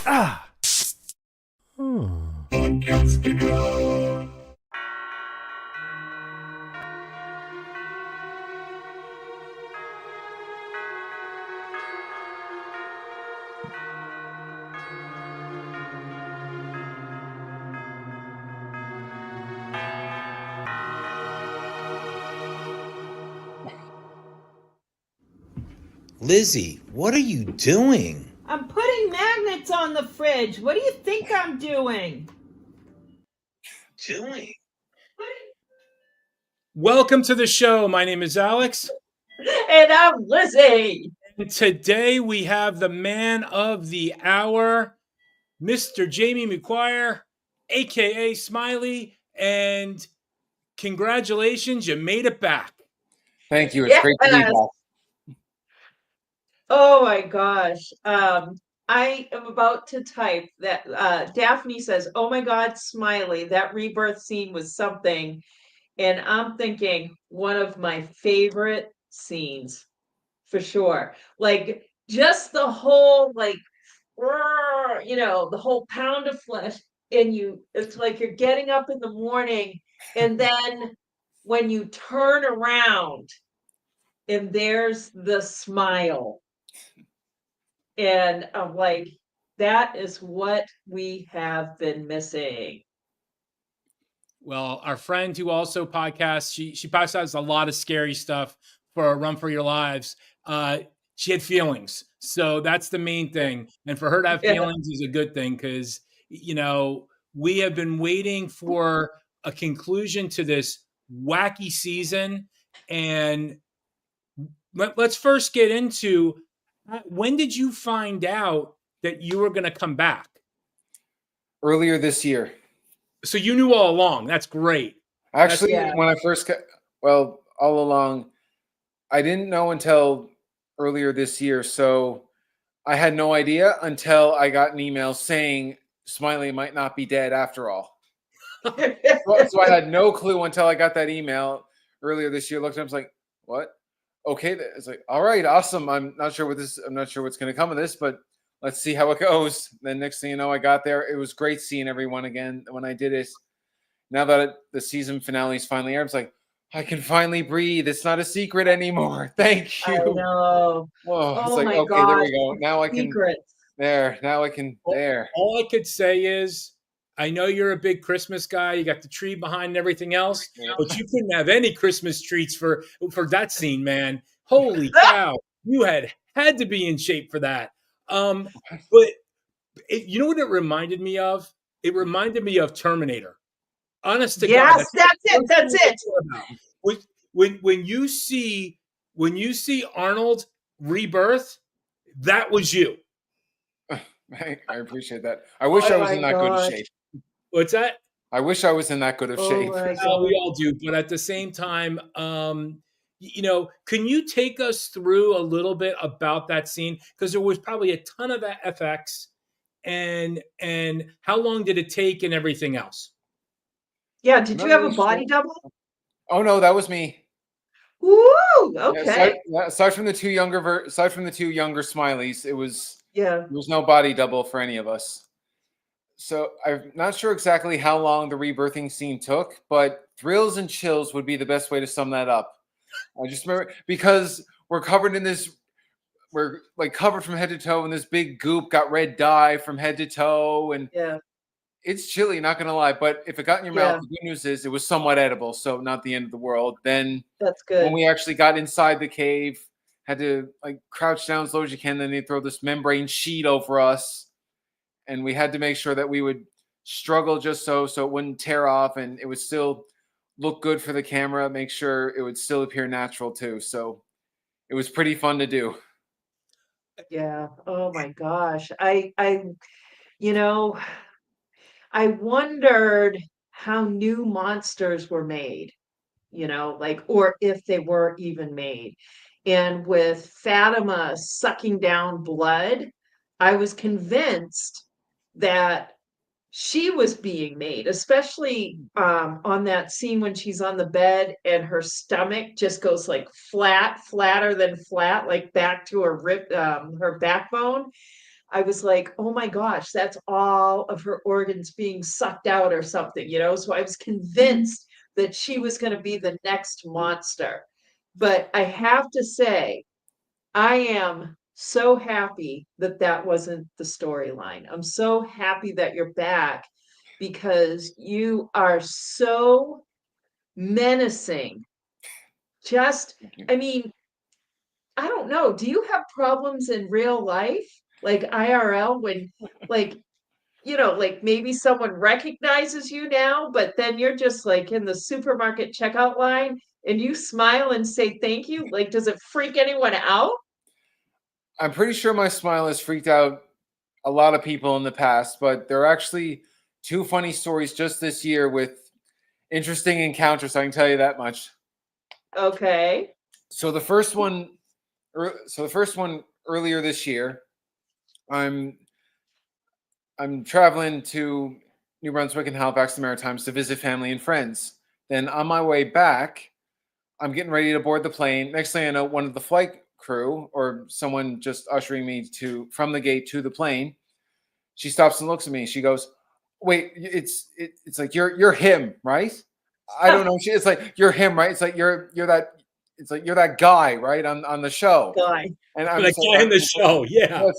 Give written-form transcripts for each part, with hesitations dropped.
Ah. Hmm. Lizzie, what are you doing? I'm putting magnets on the fridge. What do you think I'm doing? Welcome to the show. My name is Alex. And I'm Lizzie. And today we have the man of the hour, Mr. Jamie McGuire, aka Smiley. And congratulations, you made it back. Thank you. It's great to be back. Oh my gosh. I am about to type that Daphne says, "Oh my God, Smiley, that rebirth scene was something." And I'm thinking one of my favorite scenes for sure. Like just the whole the whole pound of flesh, and it's like you're getting up in the morning, and then when you turn around and there's the smile, and I'm like, that is what we have been missing. Well, our friend who also podcasts, she podcasts a lot of scary stuff for a Run for Your Lives. She had feelings, so that's the main thing. And for her to have Yeah. feelings is a good thing because we have been waiting for a conclusion to this wacky season. And let's first get into when did you find out that you were going to come back? Earlier this year. So you knew all along. That's great. Actually, when I first got, all along, I didn't know until earlier this year. So I had no idea until I got an email saying Smiley might not be dead after all. So I had no clue until I got that email earlier this year. Looked at it, I was like, what? Okay. It's like, all right, awesome. I'm not sure what's going to come of this, but let's see how it goes. Then next thing you know, I got there. It was great seeing everyone again when I did it. Now that the season finale is finally aired, it's like, I can finally breathe. It's not a secret anymore. Thank you. I know. Oh, it's Oh like, my okay, there gosh. we go. Now I can. Secrets. There. Now I can. There. All I could say is, I know you're a big Christmas guy. You got the tree behind and everything else, but you couldn't have any Christmas treats for that scene, man. Holy cow! You had to be in shape for that. But you know what it reminded me of? It reminded me of Terminator. Honest to God, Yes, that's it. That's it. When you see Arnold Rebirth, that was you. I appreciate that. I wish I was in that good of shape. What's that? I wish I was in that good of shape. We all do, but at the same time, can you take us through a little bit about that scene? Because there was probably a ton of FX, and how long did it take, and everything else? Yeah. Did you have a body double? Oh no, that was me. Woo! Okay. Aside from the two younger Smileys, there was no body double for any of us. So I'm not sure exactly how long the rebirthing scene took, but thrills and chills would be the best way to sum that up. I just remember because we're covered from head to toe in this big goop, got red dye from head to toe, and it's chilly, not gonna lie. But if it got in your mouth, the good news is it was somewhat edible, so not the end of the world. Then that's good. When we actually got inside the cave, had to crouch down as low as you can, then they throw this membrane sheet over us. And we had to make sure that we would struggle just so it wouldn't tear off, and it would still look good for the camera, make sure it would still appear natural too. So it was pretty fun to do. Yeah. Oh my gosh. I wondered how new monsters were made, or if they were even made. And with Fatima sucking down blood, I was convinced that she was being made, especially on that scene when she's on the bed and her stomach just goes flatter than flat, back to her backbone. I was like, oh my gosh, that's all of her organs being sucked out or something, you know? So I was convinced that she was going to be the next monster. But I have to say, I am so happy that that wasn't the storyline. I'm so happy that you're back because you are so menacing. Just, I mean, I don't know. Do you have problems in real life? Like IRL when like like maybe someone recognizes you now, but then you're just like in the supermarket checkout line and you smile and say thank you. Like, does it freak anyone out? I'm pretty sure my smile has freaked out a lot of people in the past, but there are actually two funny stories just this year with interesting encounters. I can tell you that much. Okay. So the first one, earlier this year, I'm traveling to New Brunswick and Halifax, the Maritimes, to visit family and friends. Then on my way back, I'm getting ready to board the plane. Next thing I know, one of the flight crew or someone just ushering me from the gate to the plane, she stops and looks at me. She goes, "Wait, it's like you're him, right?" I don't know. It's like you're him, right? It's like you're that. It's like you're that guy, right, on the show. Guy. And I'm The just guy like, in the show, yeah.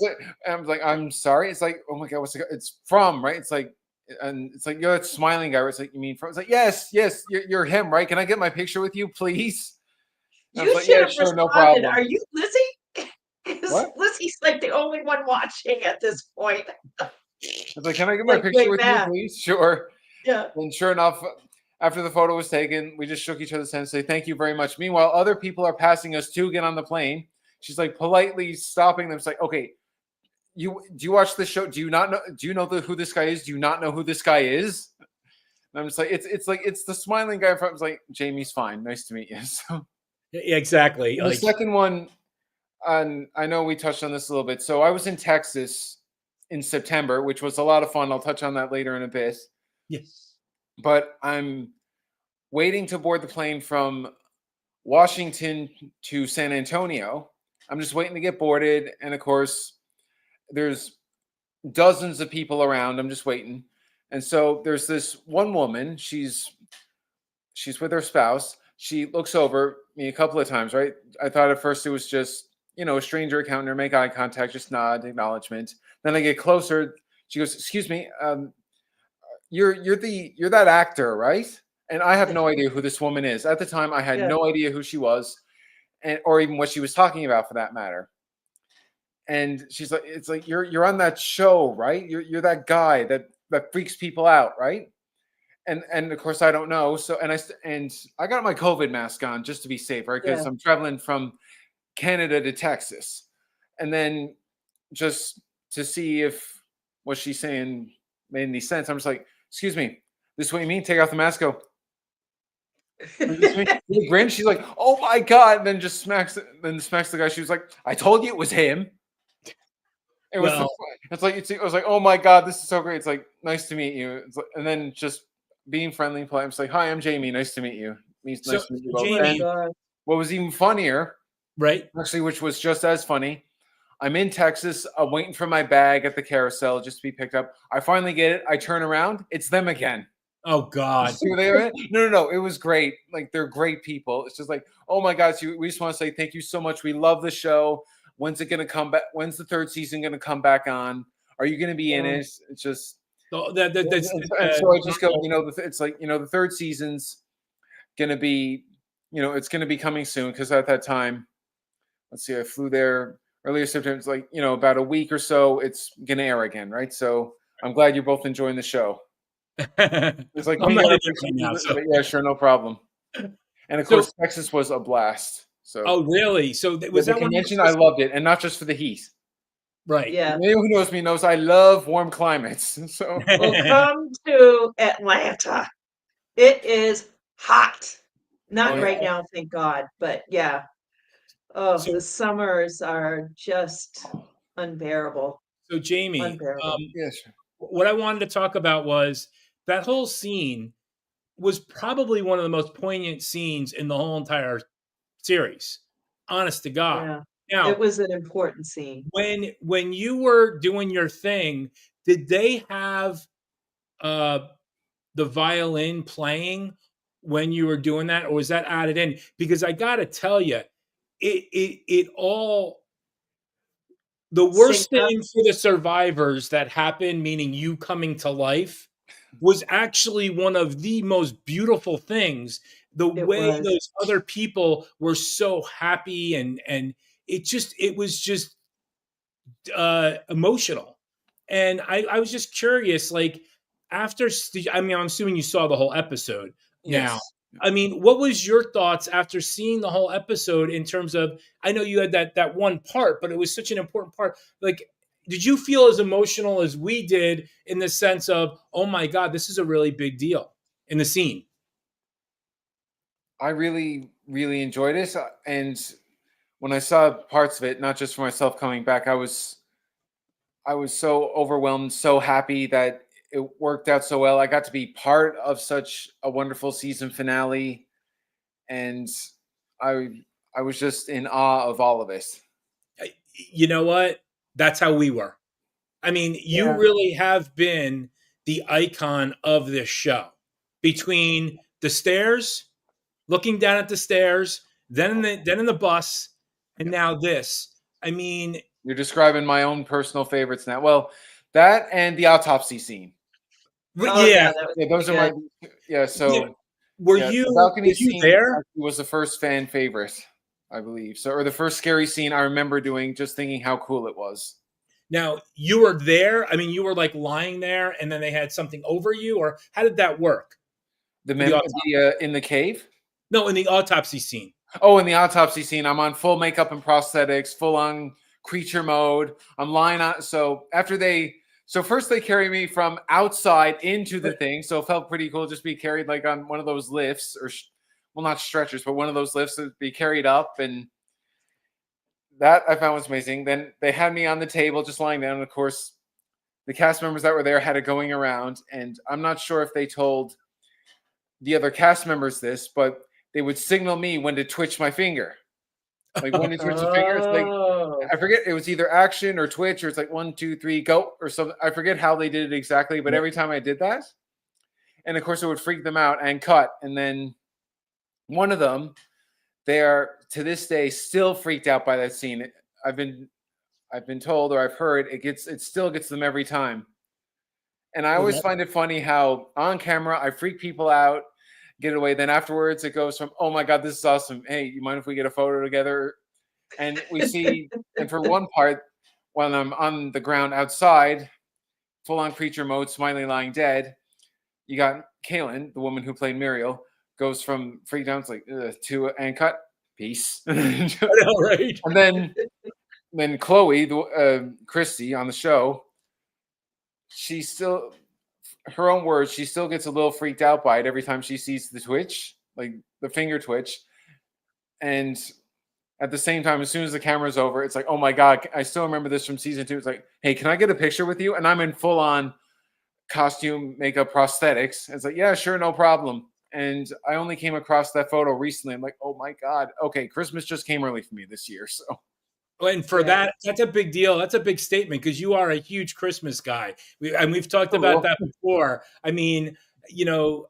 I'm like, I'm sorry. It's like, oh my god, it's from, right? It's like, and it's like you're that smiling guy. Right? It's like, you mean from? It's like, yes, you're him, right? Can I get my picture with you, please? And I was You like, should yeah, have sure, no responded. problem. Are you Lizzie? Because What? Lizzie's like the only one watching at this point. I was like, can I get my Like picture way with you, back. please? Sure. Yeah. And sure enough, after the photo was taken, we just shook each other's hands, say thank you very much. Meanwhile, other people are passing us to get on the plane. She's like politely stopping them. It's like, okay, do you watch this show? Do you not know? Do you know who this guy is? Do you not know who this guy is? And I'm just like, it's the smiling guy from. I was like, Jamie's fine. Nice to meet you. So Exactly. the second one, and I know we touched on this a little bit. So I was in Texas in September, which was a lot of fun. I'll touch on that later in a bit. yes. But I'm waiting to board the plane from Washington to San Antonio. I'm just waiting to get boarded, and of course, there's dozens of people around. I'm just waiting. And so there's this one woman, she's with her spouse. She looks over me a couple of times, right? I thought at first it was just, a stranger encounter, make eye contact, just nod, acknowledgement. Then I get closer. She goes, "Excuse me, you're that actor, right?" And I have no idea who this woman is. At the time, I had Yeah. no idea who she was, or even what she was talking about, for that matter. And she's like, "It's like you're on that show, right? You're that guy that freaks people out, right?" And of course I don't know. So and I got my COVID mask on just to be safe, right? Because Yeah. I'm traveling from Canada to Texas, and then just to see if what she's saying made any sense. I'm just like, "Excuse me, this is what you mean? Take off the mask." Go. She grins. She's like, "Oh my god!" And then just smacks the guy. She was like, "I told you it was him." It was. Well, It's like I was like, "Oh my god, this is so great." It's like, "Nice to meet you." And then just being friendly and polite. I'm just like, "Hi, I'm Jamie. Nice to meet you." Nice so to meet you Oh both. my Jamie, And God. what was even funnier, right? actually, which was just as funny, I'm in Texas. I'm waiting for my bag at the carousel just to be picked up. I finally get it. I turn around. It's them again. Oh God. See where they are? No. It was great. Like, they're great people. It's just like, oh my God. So we just want to say thank you so much. We love the show. When's it going to come back? When's the third season going to come back on? Are you going to be in Yeah. it? It's just, That's and so I just go, it's like, the third season's going to be, it's going to be coming soon. Cause at that time, let's see, I flew there earlier September. It's like, about a week or so, it's going to air again. Right. So I'm glad you're both enjoying the show. It's like, I'm we not get in our it right now. So, yeah, sure, no problem. And of so course, Texas was a blast. So oh really? So was the that one of convention, the I first, loved it, and not just for the heat. right? Yeah. Anyone who knows me knows I love warm climates. So Well, come to Atlanta. It is hot. oh Not yeah, right now, thank God, but yeah. Oh, So the summers are just unbearable. so Jamie, Unbearable. yes, what I wanted to talk about was that whole scene was probably one of the most poignant scenes in the whole entire series. Honest to God. Yeah. It Now, was an important scene. when you were doing your thing, did they have uh the violin playing when you were doing that, or was that added in? Because I got to tell you, it all the Sync worst up. thing for the survivors that happened, meaning you coming to life, was actually one of the most beautiful things. The It way was. those other people were so happy, and it was just emotional. And I was just curious, like after, I mean, I'm assuming you saw the whole episode now. Yes. I mean, what was your thoughts after seeing the whole episode in terms of, I know you had that one part, but it was such an important part. Like, did you feel as emotional as we did in the sense of, oh my God, this is a really big deal in the scene? I really, really enjoyed it. And when I saw parts of it, not just for myself coming back, I was so overwhelmed, so happy that it worked out so well. I got to be part of such a wonderful season finale, and I I was just in awe of all of it. You know what? That's how we were. I mean, you Yeah. really have been the icon of this show. Between the stairs, looking down at the stairs, then in the bus, and Yep. now this. I mean, You're describing my own personal favorites now. Well, that and the autopsy scene. Oh yeah, yeah, that was Yeah, pretty those are my good. yeah. yeah. So Were yeah, the you balcony were you scene there? actually was the first fan favorite, I believe. So, or the first scary scene I remember doing, just thinking how cool it was. Now you were there. I mean, you were like lying there, and then they had something over you, or how did that work? The For the mem autopsy? in the cave. No, in the autopsy scene. Oh, in the autopsy scene, I'm on full makeup and prosthetics, full on creature mode. I'm lying on. So first they carry me from outside into the thing. So it felt pretty cool just be carried like on one of those lifts well, not stretchers, but one of those lifts to be carried up. And that I found was amazing. Then they had me on the table just lying down. And of course, the cast members that were there had it going around. And I'm not sure if they told the other cast members this, but they would signal me when to twitch my finger. Like when to twitch the finger, it's like Oh. I forget it was either action or twitch, or it's like 1, 2, 3, go, or something. I forget how they did it exactly, but every time I did that, and of course it would freak them out and cut. And then one of them, they are to this day still freaked out by that scene. I've been I've been told or I've heard it still gets them every time. And I Well, always that, find it funny how on camera I freak people out, get it away. Then afterwards it goes from, oh my God, this is awesome. Hey, you mind if we get a photo together? And we see, and for one part, when I'm on the ground outside, full on creature mode, Smiley lying dead, you got Kaylin, the woman who played Muriel, goes from freak down, it's like, to and cut, peace. And I know, right? then Chloe, Christy on the show, she still, her own words, she still gets a little freaked out by it every time she sees the twitch, like the finger twitch. And at the same time, as soon as the camera's over, it's like, oh my God, I still remember this from season 2. It's like, hey, can I get a picture with you? And I'm in full on costume, makeup, prosthetics. It's like, yeah, sure, no problem. And I only came across that photo recently. I'm like, oh my God. Okay, Christmas just came early for me this year. So And for Yeah. that, that's a big deal. That's a big statement because you are a huge Christmas guy. And we've talked a about little. that before. I mean, you know,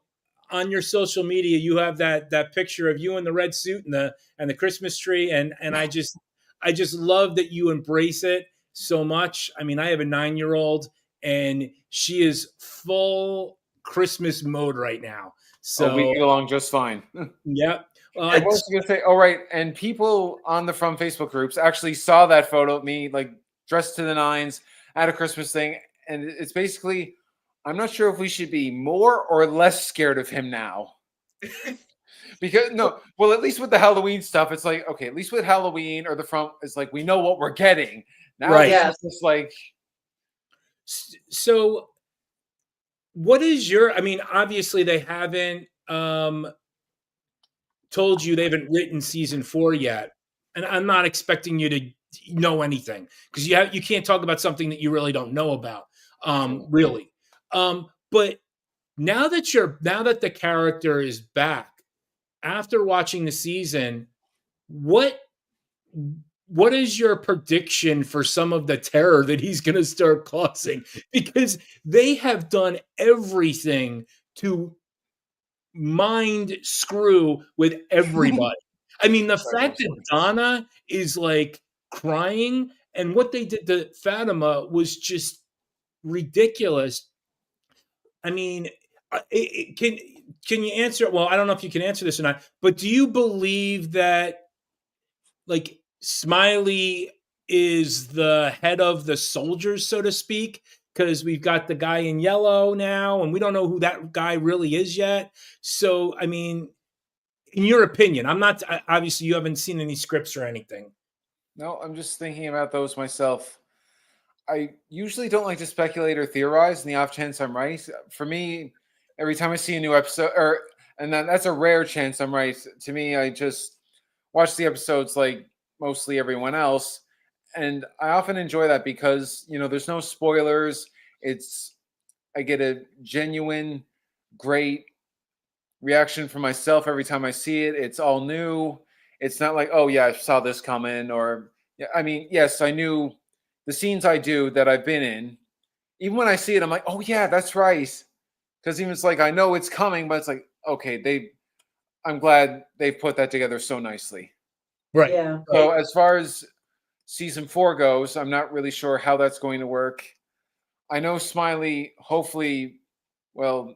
on your social media, you have that picture of you in the red suit and the Christmas tree, and I just love that you embrace it so much. I mean, I have a 9-year-old, and she is full Christmas mode right now. Oh, we So, get along just fine. yep. Well, I was going to say, all right. And people on the From Facebook groups actually saw that photo of me, like dressed to the nines at a Christmas thing. And it's basically, I'm not sure if we should be more or less scared of him now. Because, no, well, at least with the Halloween stuff, it's like, okay, at least with Halloween or the From, it's like, we know what we're getting. Now right. this Yes. is just like, So, what is your? I mean, obviously they haven't told you they haven't written season 4 yet, and I'm not expecting you to know anything because you can't talk about something that you really don't know about, true. really. But now that the character is back after watching the season, what what is your prediction for some of the terror that he's going to start causing? Because they have done everything to mind screw with everybody. I mean, the fact that Donna is like crying and what they did to Fatima was just ridiculous. I mean, can you answer? Well, I don't know if you can answer this or not, but do you believe that like Smiley is the head of the soldiers, so to speak? Because we've got the guy in yellow now, and we don't know who that guy really is yet. So, I mean, in your opinion, I'm not obviously you haven't seen any scripts or anything. No, I'm just thinking about those myself. I usually don't like to speculate or theorize in the off chance I'm right. For me, every time I see a new episode, and that's a rare chance I'm right. To me, I just watch the episodes like mostly everyone else, and I often enjoy that because there's no spoilers. I get a genuine, great reaction from myself every time I see it. It's all new. It's not like, oh yeah, I saw this coming, or yeah, I mean, yes, I knew the scenes I do that I've been in. Even when I see it, I'm like, oh yeah, that's right. Because even it's like I know it's coming, but it's like, okay, I'm glad they've put that together so nicely. Right. Yeah. So as far as season 4 goes, I'm not really sure how that's going to work. I know Smiley, hopefully, well,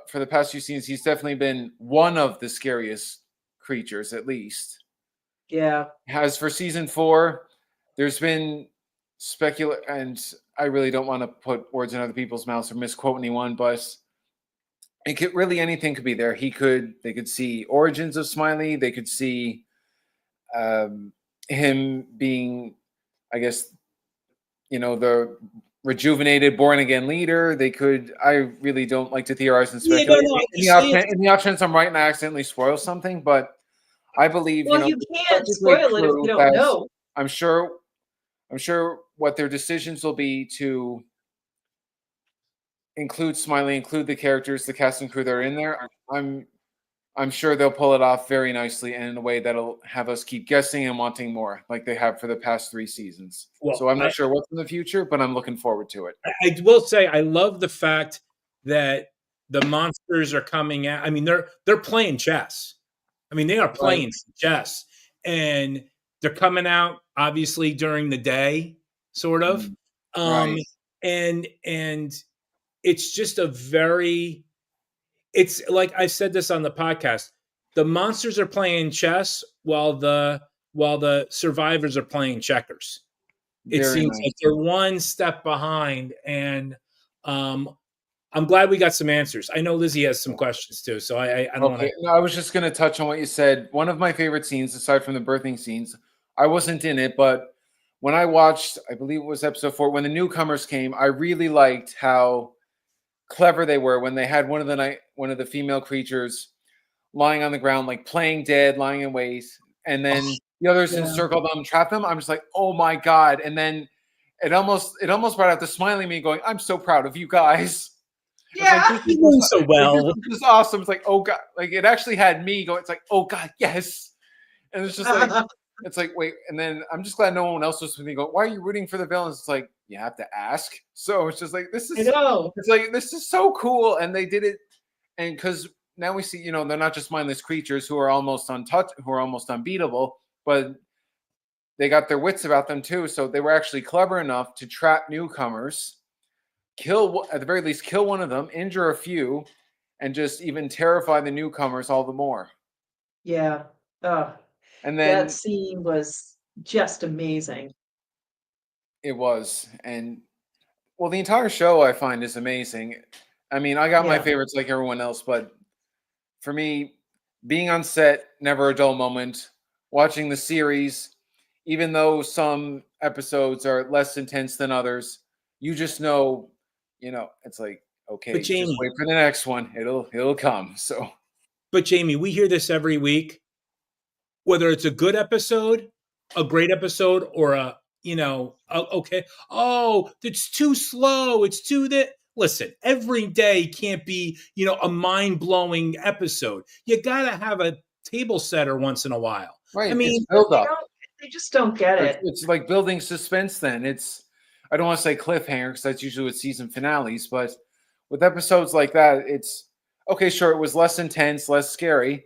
for the past few scenes, he's definitely been one of the scariest creatures, at least. Yeah. As for season 4, there's been and I really don't want to put words in other people's mouths or misquote anyone, but anything could be there. They could see origins of Smiley. They could see him being, I guess, the rejuvenated, born again leader. I really don't like to theorize and speculate. In the off chance I'm right and I accidentally spoil something, but I believe, Well, you can't spoil it if you don't know. I'm sure what their decisions will be to include Smiley, include the characters, the cast and crew that are in there. I'm sure they'll pull it off very nicely and in a way that'll have us keep guessing and wanting more, like they have for the past 3 seasons. Well, so I'm not sure what's in the future, but I'm looking forward to it. I will say I love the fact that the monsters are coming out. I mean, they're playing chess. I mean, they are playing chess, and they're coming out obviously during the day, sort of. And it's just it's like I said this on the podcast. The monsters are playing chess while the survivors are playing checkers. It seems like they're one step behind, and I'm glad we got some answers. I know Lizzie has some questions too, so I don't want to. No, I was just going to touch on what you said. One of my favorite scenes, aside from the birthing scenes, I wasn't in it, but when I watched, I believe it was episode 4, when the newcomers came, I really liked how clever they were when they had one of the female creatures lying on the ground, like playing dead, lying in wait, and then the others encircle them, trap them. I'm just like, oh my god! And then it almost brought out the smiling me, going, "I'm so proud of you guys." Yeah, like, you're doing so well. This is awesome. It's like, oh god, like it actually had me go. It's like, oh god, yes. And it's just like, it's like, wait. And then I'm just glad no one else was with me. Go, why are you rooting for the villains? It's like you have to ask. So it's just like this is. It's like this is so cool, and they did it, and because now we see, they're not just mindless creatures who are almost untouched, who are almost unbeatable, but they got their wits about them too. So they were actually clever enough to trap newcomers, at the very least, kill one of them, injure a few, and just even terrify the newcomers all the more. Yeah. And then that scene was just amazing. It was. And well, the entire show I find is amazing. I mean, I got my favorites like everyone else, but for me, being on set, never a dull moment. Watching the series, even though some episodes are less intense than others, you just know, it's like, okay, but Jamie, just wait for the next one. It'll come. So, but Jamie, we hear this every week, whether it's a good episode, a great episode, or okay, oh, it's too slow. It's too that. Listen, every day can't be, a mind-blowing episode. You got to have a table setter once in a while. Right. I mean, build up. They just don't get it. It's like building suspense. Then I don't want to say cliffhanger because that's usually with season finales, but with episodes like that, it's okay. Sure, it was less intense, less scary,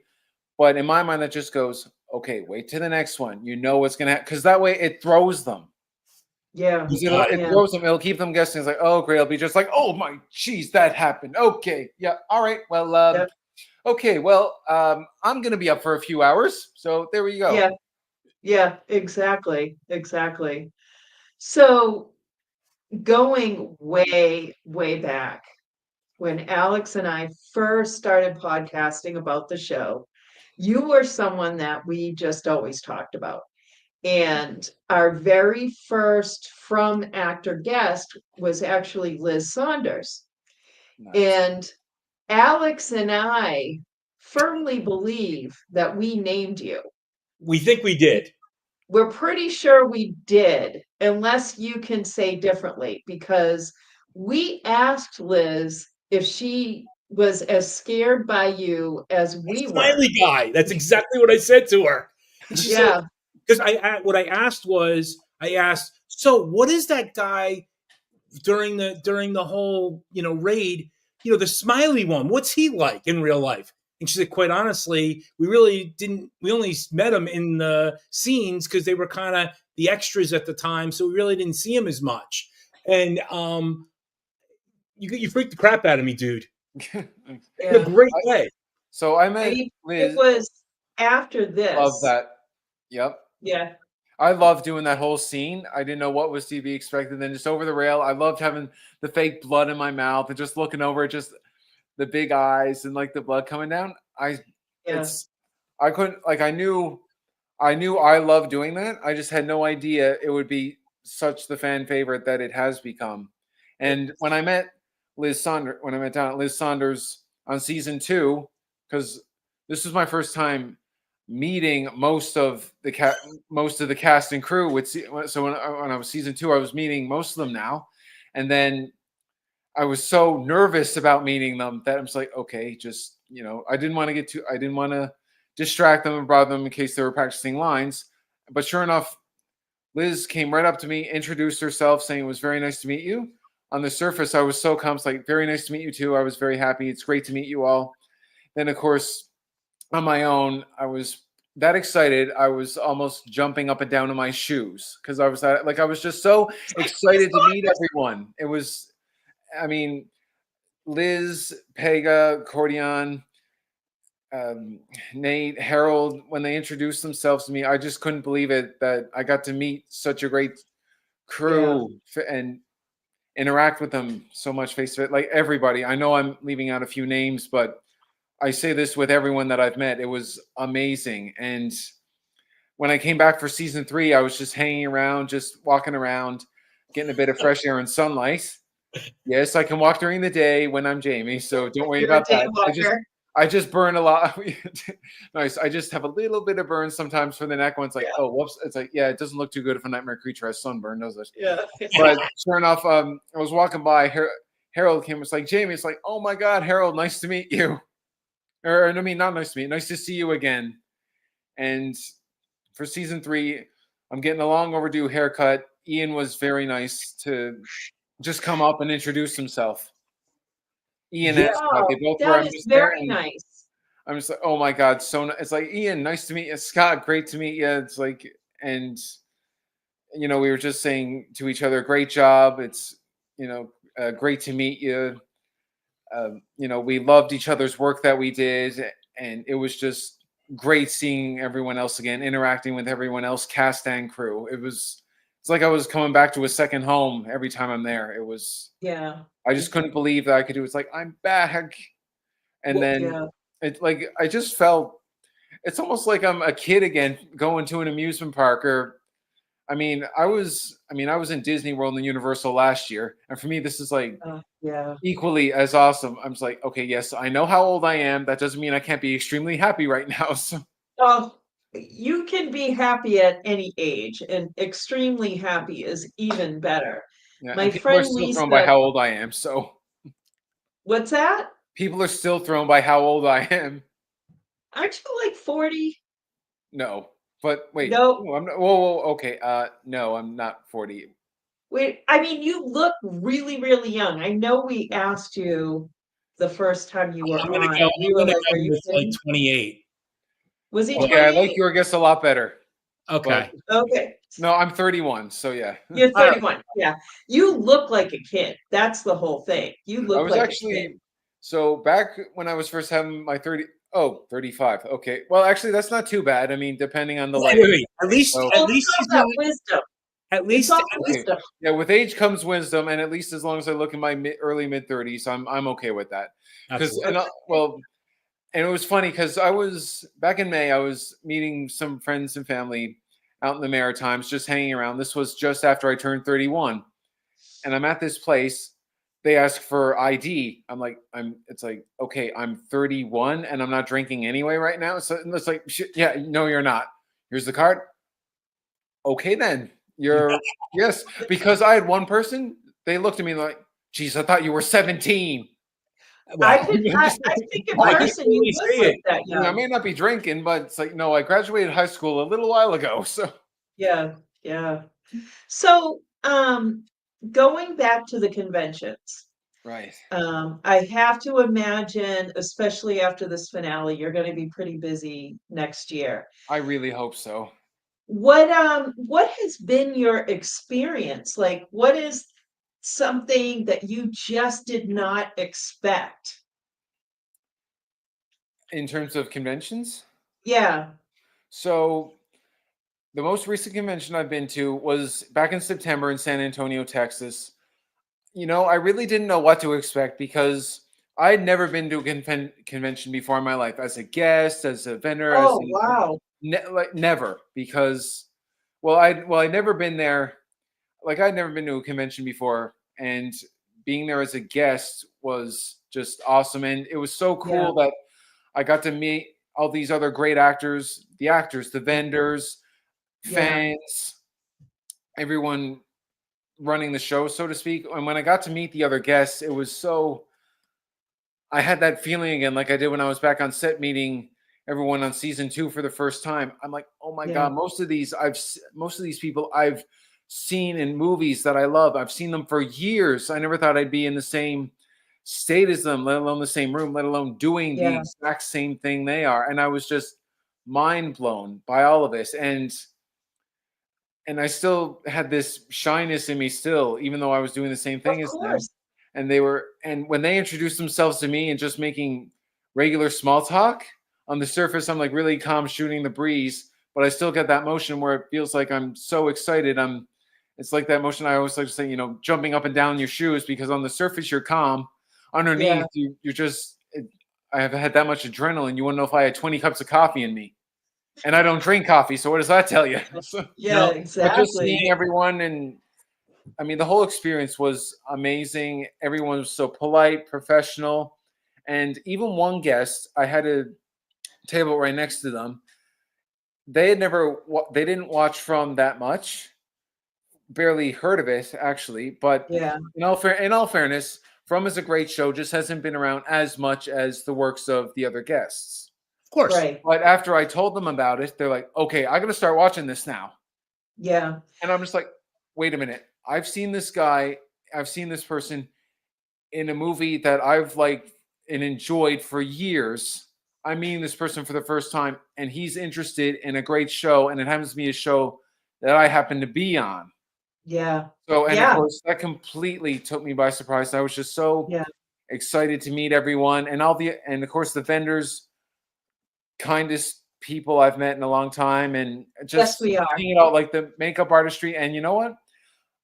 but in my mind, that just goes, okay, wait to the next one. You know what's gonna happen because that way it throws them. Yeah. It Yeah. throws them. It'll keep them guessing. It's like, oh, great. It'll be just like, oh my, geez, that happened. Okay, yeah, all right. Well, Yeah. okay, well, I'm gonna be up for a few hours, so there we go. Yeah. Yeah. Exactly. Exactly. So going way, way back, when Alex and I first started podcasting about the show, you were someone that we just always talked about. And our very first from actor guest was actually Liz Saunders. Nice. And Alex and I firmly believe that we named you. We think we did. We're pretty sure we did, unless you can say differently, because we asked Liz if she was as scared by you as we were. Smiley guy. That's exactly what I said to her. And she said, Yeah, because what I asked was, I asked, so what is that guy during the whole raid? The Smiley one. What's he like in real life? And she said, quite honestly, we really didn't. We only met him in the scenes because they were kind of the extras at the time, so we really didn't see him as much. And you freaked the crap out of me, dude, in a yeah. great way. So I met It Liz. was after Love this. that. Yep. Yeah, I loved doing that whole scene. I didn't know what was to be expected. Then just over the rail, I loved having the fake blood in my mouth and just looking over it, just the big eyes and like the blood coming down. yeah. I couldn't like I loved doing that. I just had no idea it would be such the fan favorite that it has become. And when I met Liz Saunders on season 2, because this was my first time meeting most of the cast and crew so when I was season 2, I was meeting most of them now, and then I was so nervous about meeting them that I'm just like, okay, just I didn't want to distract them and bother them in case they were practicing lines. But sure enough, Liz came right up to me, introduced herself, saying it was very nice to meet you. On the surface, I was so calm, like, very nice to meet you too. I was very happy. It's great to meet you all. Then, of course, on my own, I was that excited. I was almost jumping up and down in my shoes because I was just so excited to meet everyone. It was, I mean, Liz, Pega, Cordion, Nate, Harold, when they introduced themselves to me, I just couldn't believe it that I got to meet such a great crew and interact with them so much face to face. Like everybody, I know I'm leaving out a few names, but I say this with everyone that I've met. It was amazing. And when I came back for season 3, I was just hanging around, just walking around, getting a bit of fresh air and sunlight. Yes, I can walk during the day when I'm Jamie, so don't worry You're a about day that. walker. I just burn a lot. Nice. I just have a little bit of burn sometimes for the neck when it's like, oh, whoops. It's like, yeah, it doesn't look too good if a nightmare creature has sunburn, does it? Yeah. But sure enough, I was walking by. Harold came. It's like, Jamie. It's like, oh my God, Harold, nice to meet you. Or I mean, not nice to meet you. Nice to see you again. And for season 3, I'm getting a long overdue haircut. Ian was very nice to just come up and introduce himself. Ian and Scott, they both were. That I'm is just there, very and nice. I'm just like, oh my God, it's like, Ian, nice to meet you. Scott, great to meet you. It's like, and we were just saying to each other, great job. It's great to meet you. We loved each other's work that we did, and it was just great seeing everyone else again, interacting with everyone else, cast and crew. It's like I was coming back to a second home every time I'm there. It was. Yeah. I just couldn't believe that I could do it. It's like, I'm back. And then Yeah. it's like I just felt it's almost like I'm a kid again going to an amusement park. Or I was in Disney World and Universal last year, and for me this is like Yeah. equally as awesome. I'm just like, okay, yes, I know how old I am. That doesn't mean I can't be extremely happy right now. So Oh, you can be happy at any age, and extremely happy is even better. yeah, My and people are friend still thrown by Lisa, how old I am. So what's that? people are still thrown by how old I am. Aren't you like 40? No. But wait, No, no, I'm not. Whoa, okay. No, I'm not 40. wait, I mean, you look really, really young. I know we asked you the first time you were I'm gonna on, go. and we I'm were gonna like, "Are go you with like kidding?" 28. Was he Okay, I like 28? your guess a lot better. But Okay. Okay. no, I'm 31. So yeah, You're All right. 31. Yeah. You look like a kid. That's the whole thing. You I look was like a kid. actually so back when I was first having my 30. Oh, 35. Okay. Well, actually, that's not too bad. I mean, depending on the Wait, light. wait, wait. At least, So at Well, least it's he's all not. about wisdom. At It's least, all at about least. okay, wisdom. yeah. With age comes wisdom, and at least as long as I look in my early mid 30s, I'm okay with that. Because Absolutely. and well, and it was funny because I was back in May. I was meeting some friends and family out in the Maritimes, just hanging around. This was just after I turned 31, and I'm at this place. They ask for ID. I'm like, It's like, okay, I'm 31 and I'm not drinking anyway right now. So it's like, yeah, no, you're not. Here's the card. Okay, then you're yes, because I had one person. They looked at me like, geez, I thought you were 17. I Well, could, I think in I can person you really would see look it. that I mean, I young. may not be drinking, but it's like, no, I graduated high school a little while ago. So Yeah. Yeah. So, going back to the conventions, right. I have to imagine, especially after this finale, you're going to be pretty busy next year. I really hope so. What has been your experience? Like, what is something that you just did not expect? In terms of conventions, Yeah. so the most recent convention I've been to was back in September in San Antonio, Texas. I really didn't know what to expect because I had never been to a convention before in my life as a guest, as a vendor, as Oh, wow. like never because I'd never been there. Like I'd never been to a convention before, and being there as a guest was just awesome. And it was so Yeah. cool that I got to meet all these other great actors, the vendors, Yeah. fans, everyone running the show, so to speak. And when I got to meet the other guests, it was so I had that feeling again, like I did when I was back on set meeting everyone on season 2 for the first time. I'm like, oh my Yeah. god, most of these people I've seen in movies that I love. I've seen them for years. I never thought I'd be in the same state as them, let alone the same room, let alone doing the Yeah. exact same thing they are. And I was just mind blown by all of this. And I still had this shyness in me still, even though I was doing the same Of thing as them. course. And when they introduced themselves to me and just making regular small talk on the surface, I'm like really calm, shooting the breeze, but I still get that motion where it feels like I'm so excited. It's like that motion I always like to say, jumping up and down in your shoes because on the surface you're calm, Yeah. underneath you're just. I have had that much adrenaline. You want to know if I had 20 cups of coffee in me, and I don't drink coffee. So what does that tell you? Yeah, No, But just exactly. seeing everyone, and I mean, the whole experience was amazing. Everyone was so polite, professional. And even one guest, I had a table right next to them. They didn't watch from that much, barely heard of it actually. But Yeah. in all fairness, From is a great show, just hasn't been around as much as the works of the other guests. of course. Right. But after I told them about it, they're like, okay, I got to start watching this now. Yeah. And I'm just like, wait a minute. I've seen this guy, I've seen this person in a movie that I've liked and enjoyed for years. I'm meeting this person for the first time, and he's interested in a great show, and it happens to be a show that I happen to be on. Yeah. So, and of Yeah. course, that completely took me by surprise. I was just so Yeah. excited to meet everyone, and and of course, the vendors, kindest people I've met in a long time, and Yes, just we are. seeing it all, like the makeup artistry. And you know what?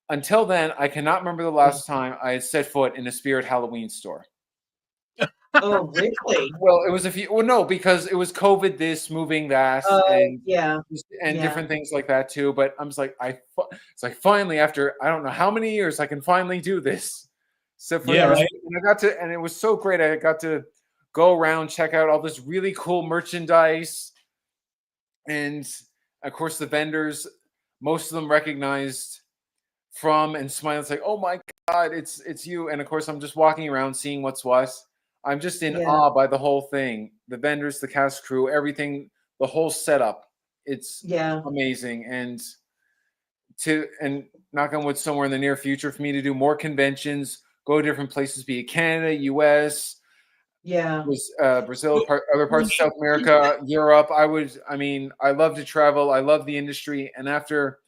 Until then, I cannot remember the last time I had set foot in a Spirit Halloween store. Oh, really? Well, it was a few. Well, no, because it was COVID, this, moving that, Oh, yeah. and Yeah. different things like that too. But I'm just like, it's like finally after I don't know how many years I can finally do this. So for Yeah, this, right. and I got to, and it was so great. I got to go around, check out all this really cool merchandise, and of course the vendors. Most of them recognized From and Smiley. It's like, oh my god, it's you. And of course, I'm just walking around seeing what's what. I'm just in Yeah. awe by the whole thing. The vendors, the cast crew, everything, the whole setup. It's Yeah. amazing. And knock on wood, somewhere in the near future for me to do more conventions, go to different places, be it Canada, US, Yeah. Brazil, other Well, parts of South America, Europe. I love to travel. I love the industry. And after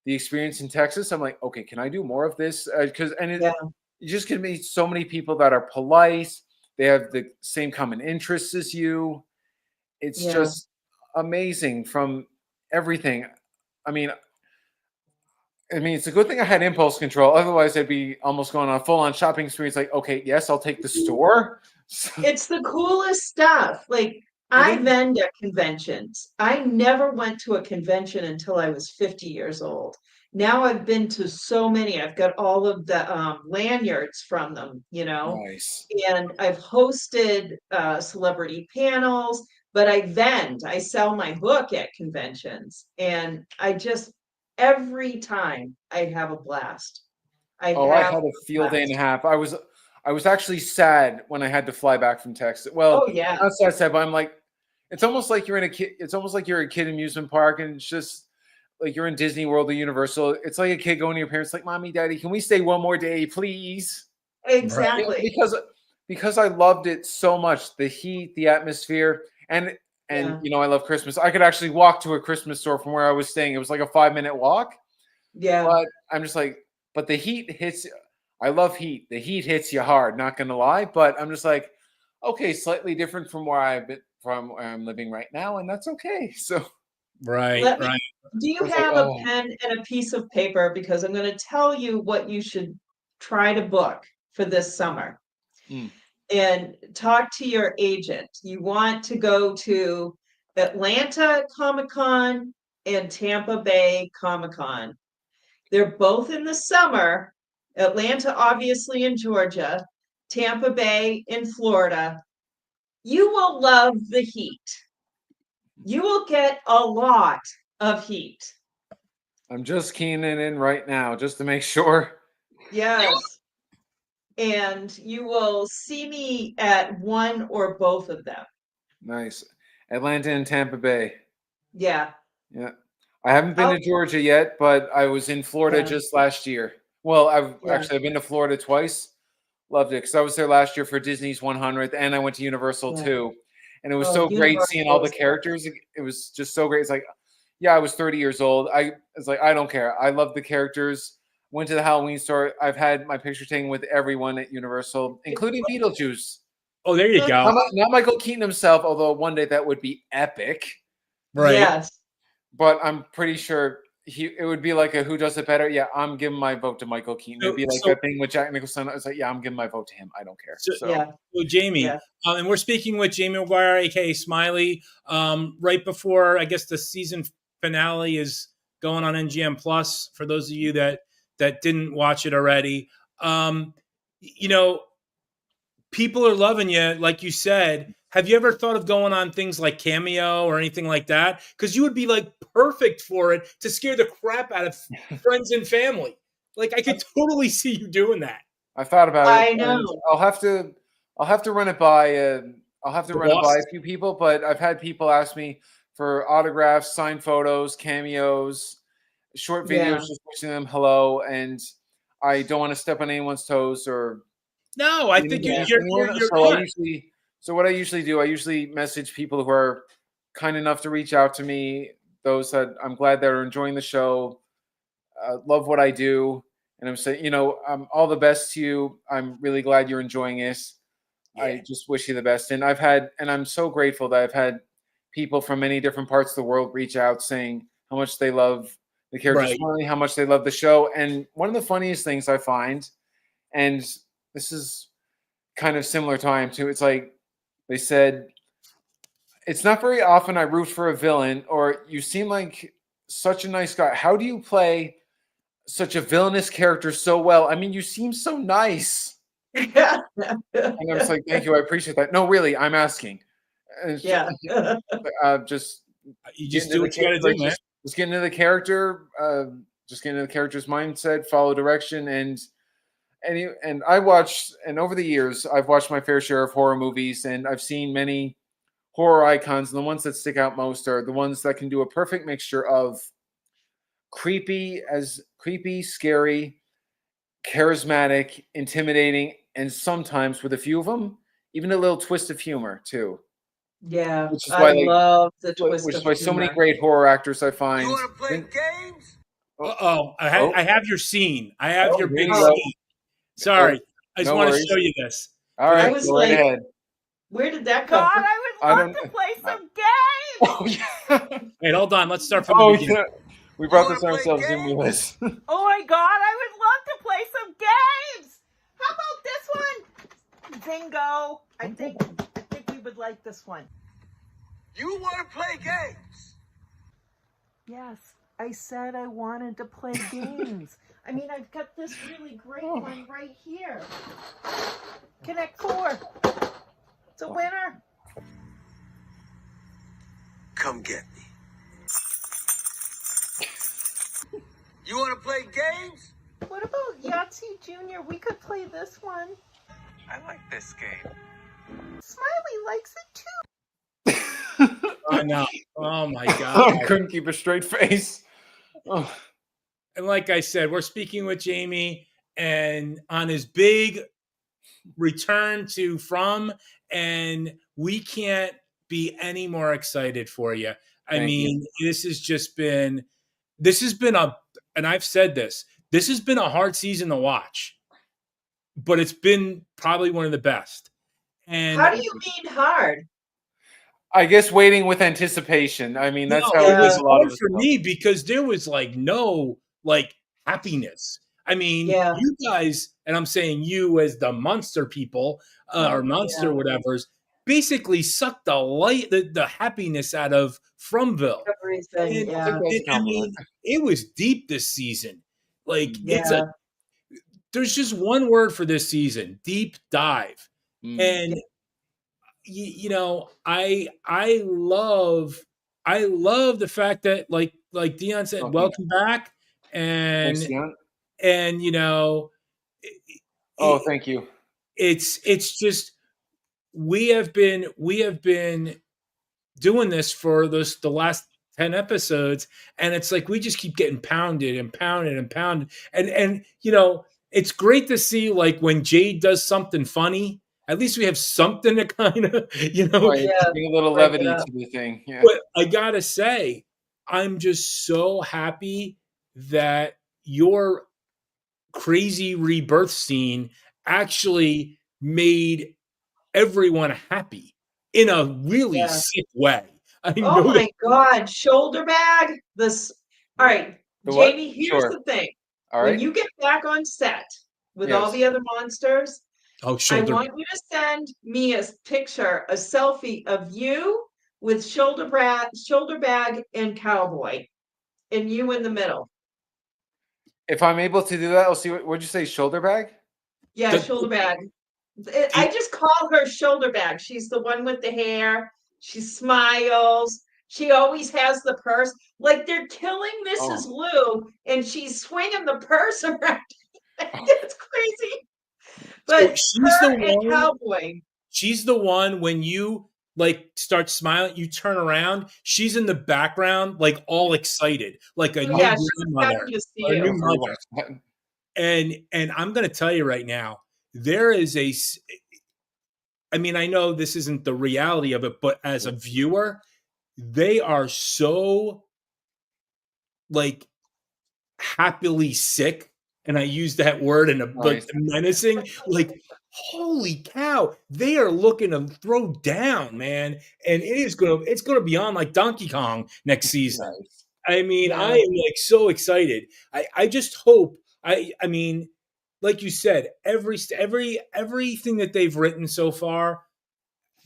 the experience in Texas, I'm like, okay, can I do more of this? Yeah. You just can meet so many people that are polite. They have the same common interests as you. It's Yeah. just amazing from everything. I mean, it's a good thing I had impulse control. Otherwise, I'd be almost going on a full-on shopping spree. It's like, okay, yes, I'll take the store. It's the coolest stuff. Like It I is. vend at conventions. I never went to a convention until I was 50 years old. Now I've been to so many. I've got all of the lanyards from them, Nice. and I've hosted celebrity panels, but I vend. I sell my book at conventions, and every time I have a blast. I Oh, I have had a a field day and a blast. half. I was actually sad when I had to fly back from Texas. Well, Oh yeah, not sad, but I'm like, it's almost like you're in a kid. It's almost like you're a kid amusement park, and it's just like you're in Disney World or Universal. It's like a kid going to your parents, like, "Mommy, Daddy, can we stay one more day, please?" right. Yeah, exactly. because I loved it so much, the heat, the atmosphere, and Yeah, I love Christmas. I could actually walk to a Christmas store from where I was staying. It was like a 5-minute walk, yeah. but I'm just like, but the heat hits. I love heat. The heat hits you hard. Not gonna lie, but I'm just like, okay, slightly different from where I'm living right now, and that's okay. So Right, Let me, right. do you I was like, have a oh, pen and a piece of paper? Because I'm going to tell you what you should try to book for this summer mm, and talk to your agent. You want to go to Atlanta Comic Con and Tampa Bay Comic Con. They're both in the summer. Atlanta, obviously, in Georgia, Tampa Bay in Florida. You will love the heat. You will get a lot of heat. I'm just keying in right now just to make sure. Yes. And you will see me at one or both of them. Nice, Atlanta and Tampa Bay. Yeah. Yeah. I haven't been Oh, to Georgia yet, but I was in Florida yeah. just last year. Well, Yeah. I've been to Florida twice. Loved it because I was there last year for Disney's 100th, and I went to Universal Yeah. too. And it was Oh, so great seeing all Universal the is great. characters. It was just so great. It's like, yeah, I was 30 years old. I was like, I don't care. I love the characters. Went to the Halloween store. I've had my picture taken with everyone at Universal, including Beetlejuice. Oh, there you go. Not Michael Keaton himself, although one day that would be epic. Right. Yes. But I'm pretty sure it would be like a who does it better. Yeah, I'm giving my vote to Michael Keaton. It'd So, be like so that thing with Jack Nicholson. I was like, yeah, I'm giving my vote to him. I don't care. So, So Yeah. so Jamie, Yeah. and we're speaking with Jamie McGuire, aka Smiley, right before I guess the season finale is going on NGM Plus. For those of you that didn't watch it already, you know, people are loving you, like you said. Have you ever thought of going on things like Cameo or anything like that? Because you would be like perfect for it to scare the crap out of friends and family. Like I could totally see you doing that. I thought about it, I and know. I'll have to run it by. I'll have to The run it by boss. a few people, but I've had people ask me for autographs, signed photos, cameos, short videos, Yeah. just wishing them hello, and I don't want to step on anyone's toes or No, I think Yeah. introduce anyone. you're on. So what I usually do, I usually message people who are kind enough to reach out to me. Those that I'm glad they're enjoying the show, love what I do, and I'm saying, all the best to you. I'm really glad you're enjoying this. Yeah. I just wish you the best. And I'm so grateful that I've had people from many different parts of the world reach out saying how much they love the characters, Right. how much they love the show. And one of the funniest things I find, and this is kind of similar time to, it's like they said, it's not very often I root for a villain, or you seem like such a nice guy. How do you play such a villainous character so well? I mean, you seem so nice. Yeah. And I was like, thank you, I appreciate that. No, really, I'm asking. And it's Yeah. just You get just into do the what you got to do, man. just get into the character, just get into the character's mindset, follow direction, and I watched, and over the years, I've watched my fair share of horror movies, and I've seen many horror icons, and the ones that stick out most are the ones that can do a perfect mixture of creepy, scary, charismatic, intimidating, and sometimes with a few of them, even a little twist of humor too. Yeah, Which is I why love the twist which is of why so many humor. great horror actors I find. You want to play games? I have your scene. I have your here big you go. scene. Sorry, I just no want to worries. show you this. All right, was go right like- ahead. Where did that come God, from? I would love to play some games. Oh yeah. Wait, hold on. Let's start from the Oh beginning. yeah. We brought wanna this play ourselves in games? with us. Oh my God, I would love to play some games. How about this one? Bingo. I think you would like this one. You want to play games? Yes, I said I wanted to play games. I mean, I've got this really great one right here. Connect 4. It's a winner. Come get me. You want to play games? What about Yahtzee Jr.? We could play this one. I like this game. Smiley likes it too. I know. Oh my I God. couldn't keep a straight face. Oh. And like I said, we're speaking with Jamie and on his big return to From, and we can't be any more excited for you. I Thank mean, this has been and I've said this has been a hard season to watch, but it's been probably one of the best. And How do you mean hard? I guess waiting with anticipation. I mean, that's how it was a lot hard of for me because there was like no happiness. I mean, Yeah. you guys, and I'm saying you as the monster people or monster whatever's, basically sucked the happiness out of Fromville. Everything, yeah. I mean, it was deep this season. Like there's just one word for this season: deep dive. And you know, I love the fact that like Dion said, welcome back, and Thanks, Dion. and you know, thank you. It's just we have been doing this for the last 10 episodes, and it's like we just keep getting pounded and pounded and pounded, and you know, it's great to see like when Jade does something funny. At least we have something to kind of, you know, bring a little levity to the thing. Yeah. But I gotta say, I'm just so happy that your crazy rebirth scene actually made everyone happy in a really sick way. I Oh know my God, shoulder bag. All right, Jamie, here's the thing. All right. When you get back on set with all Yes. the other monsters, I shoulder. want you to send me a picture, a selfie of you with shoulder bag, and cowboy, and you in the middle. If I'm able to do that, I'll see. What'd you say? Shoulder bag? Yeah, shoulder bag. I just call her shoulder bag. She's the one with the hair. She smiles. She always has the purse. Like they're killing Mrs. Lou, and she's swinging the purse around. It's crazy. But So she's the one. Cowboy. She's the one when you like start smiling, you turn around. She's in the background, like all excited, like a new grandmother, or a new mother. And I'm going to tell you right now, there is I mean, I know this isn't the reality of it, but as a viewer, they are so like happily sick. And I use that word in like menacing, like, holy cow, they are looking to throw down, man. And it's gonna be on like Donkey Kong next season. I mean, I am like so excited. I just hope I mean, like you said, everything that they've written so far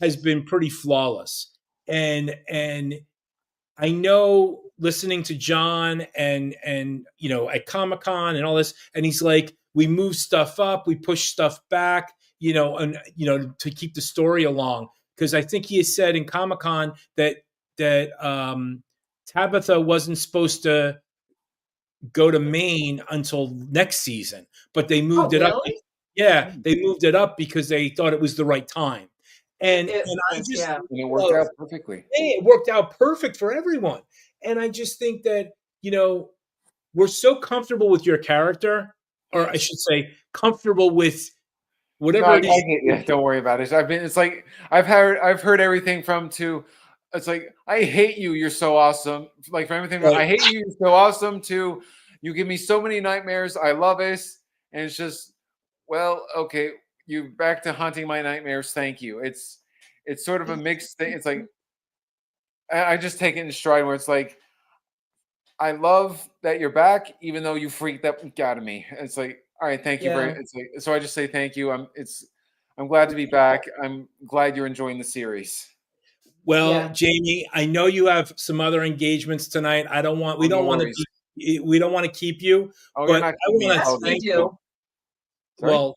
has been pretty flawless. And I know listening to John and you know at Comic-Con and all this, and he's like, we move stuff up, we push stuff back, you know, and you know to keep the story along. Because I think he has said in Comic-Con that Tabitha wasn't supposed to go to Maine until next season, but they moved it up. Yeah, they moved it up because they thought it was the right time. And I was, just yeah. And it worked out perfectly. it worked out perfect for everyone. And I just think that, we're so comfortable with your character, or I should say, comfortable with No, whatever I it is. get you. Don't worry about it. It's like I've heard everything from to it's like I hate you, you're so awesome. Like from everything from Right. I hate you, you're so awesome to you give me so many nightmares, I love it. And it's just well, okay, you back to haunting my nightmares, thank you. It's sort of a mixed thing. It's like I just take it in stride where it's like I love that you're back, even though you freaked that out of me. It's like, all right, thank you very. Yeah. It's like, so I just say thank you. I'm glad to be back. I'm glad you're enjoying the series. Well, Yeah. Jamie, I know you have some other engagements tonight. We Oh, no don't want worries. we don't want to keep you, Oh, you're but not I keeping me. want Yes, to Oh, we thank do. you. sorry. Well,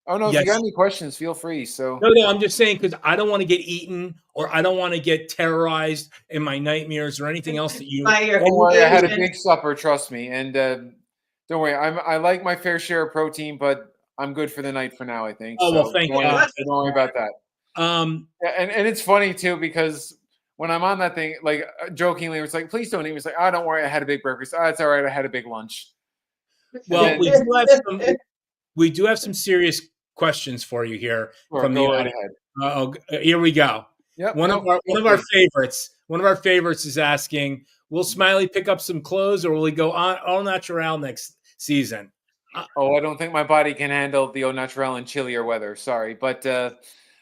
Oh no, if you got yes. any questions, feel free. So No, I'm just saying because I don't want to get eaten or I don't want to get terrorized in my nightmares or anything else that you. By your don't worry, I had a agent. big supper. Trust me, and don't worry. I like my fair share of protein, but I'm good for the night for now. I think Oh well, so. thank Don't God. worry about that. Yeah, and it's funny too because when I'm on that thing, like jokingly, it's like, please don't eat me. It's like, oh, don't worry, I had a big breakfast. Oh, it's all right, I had a big lunch. And Well, then, we do have some serious questions for you here sure, from the go right audience. ahead. Here we go. Yep, One of no, our feel one of our free. favorites. One of our favorites is asking, "Will Smiley pick up some clothes, or will he go on all natural next season?" Oh, I don't think my body can handle the au naturel in chillier weather. Sorry, but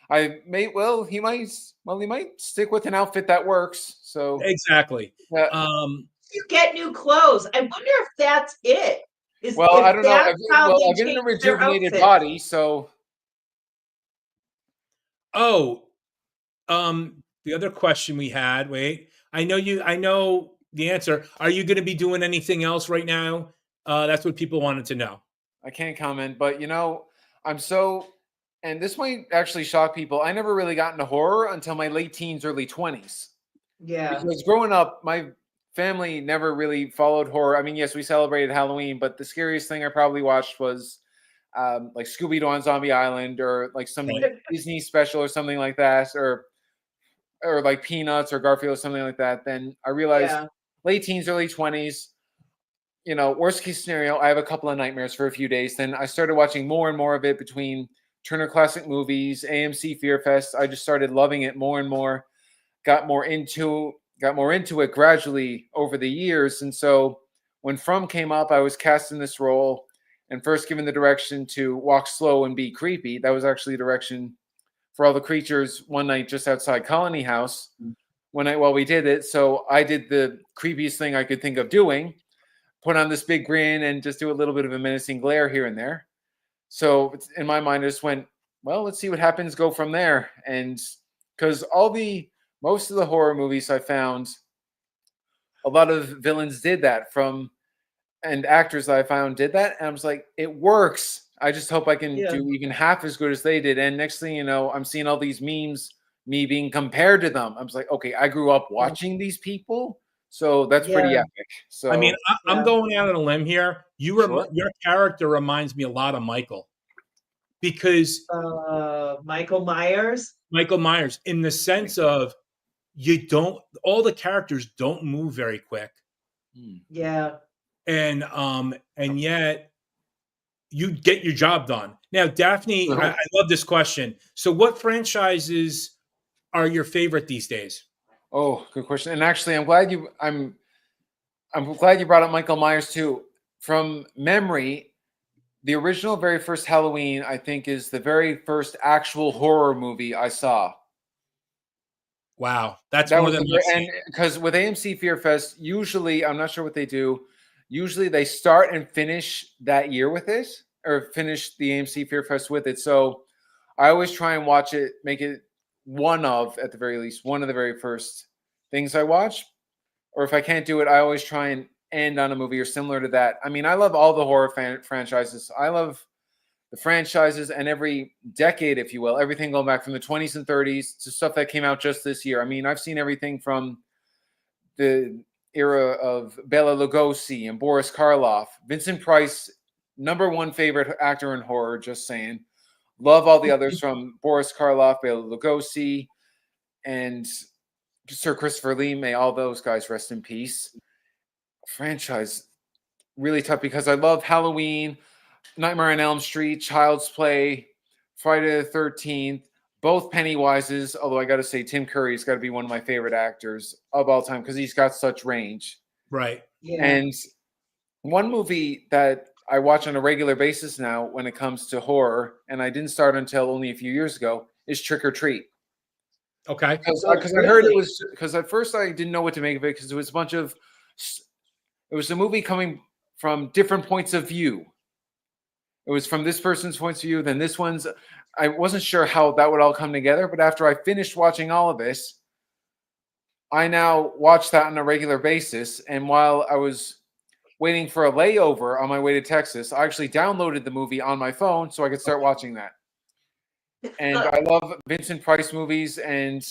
I may. Well, he might. Well, he might stick with an outfit that works. So, Exactly. uh, You get new clothes. I wonder if that's it. Is well, I if don't know. that's how Well, they I've been in a change their rejuvenated outfit. body, so Oh, the other question we had. Wait, I know you. I know the answer. Are you going to be doing anything else right now? That's what people wanted to know. I can't comment. But I'm so, and this might actually shock people. I never really got into horror until my late teens, early 20s. Yeah. Because growing up, my family never really followed horror. I mean, yes, we celebrated Halloween, but the scariest thing I probably watched was like Scooby Doo on Zombie Island, or like some Right. Disney special or something like that, or like Peanuts or Garfield or something like that. Then I realized Yeah. late teens, early 20s. Worst case scenario, I have a couple of nightmares for a few days. Then I started watching more and more of it between Turner Classic Movies, AMC Fear Fest. I just started loving it more and more. Got more into it gradually over the years. And so when From came up, I was cast in this role and first given the direction to walk slow and be creepy. That was actually direction for all the creatures one night just outside Colony House while we did it. So I did the creepiest thing I could think of doing, put on this big grin and just do a little bit of a menacing glare here and there. So in my mind, I just went, well, let's see what happens, go from there. And because most of the horror movies I found, a lot of villains did that and actors that I found did that. And I was like, it works. I just hope I can Yeah. do even half as good as they did. And next thing you know, I'm seeing all these memes, me being compared to them. I was like, okay, I grew up watching these people. So that's pretty Yeah. epic. I mean, So I'm Yeah. going out on a limb here. sure. Your character reminds me a lot of Michael because Michael Myers. Michael Myers, in the sense of all the characters don't move very quick, Hmm. Yeah. and yet you get your job done. Now, Daphne, I So love this question. So, what franchises are your favorite these days? oh, good question. And actually, I'm glad you brought up Michael Myers too. From memory, the original very first Halloween, I think, is the very first actual horror movie I saw. Wow, that's That more was than the I've and seen. because with AMC Fear Fest, usually I'm not sure what they do. Usually they start and finish that year with it, or finish the AMC Fear Fest with it. So I always try and watch it, make it at the very least, one of the very first things I watch. Or if I can't do it, I always try and end on a movie or similar to that. I mean, I love all the horror franchises. I love the franchises and every decade, if you will, everything going back from the 20s and 30s to stuff that came out just this year. I mean, I've seen everything from the era of Bela Lugosi and Boris Karloff, Vincent Price, number one favorite actor in horror, just saying. Love all the others from Boris Karloff, Bela Lugosi, and Sir Christopher Lee. May all those guys rest in peace. Franchise really tough because I love Halloween, Nightmare on Elm Street, Child's Play, Friday the 13th, both Pennywises. Although I got to say, Tim Curry's got to be one of my favorite actors of all time because he's got such range. Right. Yeah. And one movie that I watch on a regular basis now when it comes to horror, and I didn't start until only a few years ago, is Trick or Treat. Okay. Because I heard it was, because at first I didn't know what to make of it because it was a bunch of, it was a movie coming from different points of view. It was from this person's point of view, then this one's. I wasn't sure how that would all come together, but after I finished watching all of this, I now watch that on a regular basis. And while I was waiting for a layover on my way to Texas, I actually downloaded the movie on my phone so I could start watching that. And I love Vincent Price movies, and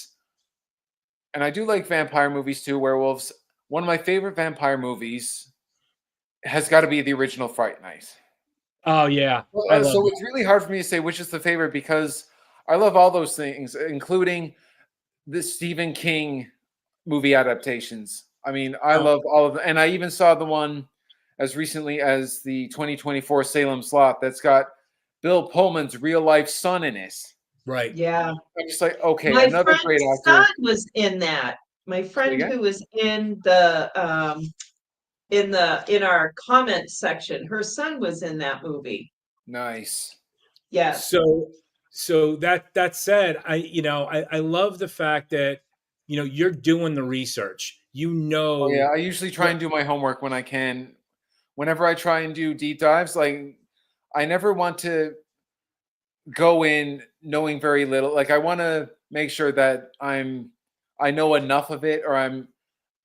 I do like vampire movies too, werewolves. One of my favorite vampire movies has got to be the original Fright Night. Oh yeah. So it's really hard for me to say which is the favorite because I love all those things, including the Stephen King movie adaptations. I mean, I love all of them. And I even saw the one as recently as the 2024 Salem Slot that's got Bill Pullman's real life son in it. Right. Yeah. I'm just like, okay, My another friend's great actor. son was in that. My friend who was in the in our comments section, her son was in that movie. Nice. Yes. So that said, I love the fact that you're doing the research. Oh, yeah, I usually try and do my homework when I can. Whenever I try and do deep dives, like I never want to go in knowing very little. Like I want to make sure that I know enough of it, or I'm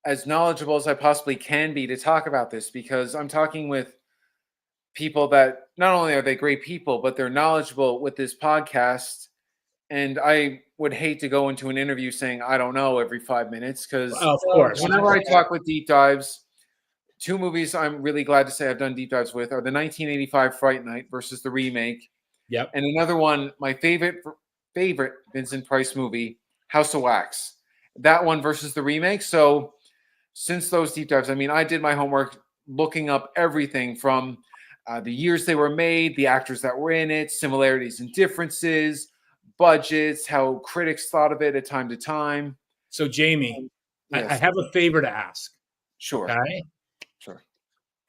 as knowledgeable as I possibly can be to talk about this, because I'm talking with people that not only are they great people, but they're knowledgeable with this podcast. And I would hate to go into an interview saying I don't know every 5 minutes, because of course, whenever I talk with deep dives, two movies I'm really glad to say I've done deep dives with are the 1985 Fright Night versus the remake. Yep. And another one, my favorite Vincent Price movie, House of Wax. That one versus the remake. So since those deep dives, I mean, I did my homework looking up everything from the years they were made, the actors that were in it, similarities and differences, budgets, how critics thought of it at time to time. So, Jamie, yes. I have a favor to ask. Sure. Okay. Sure.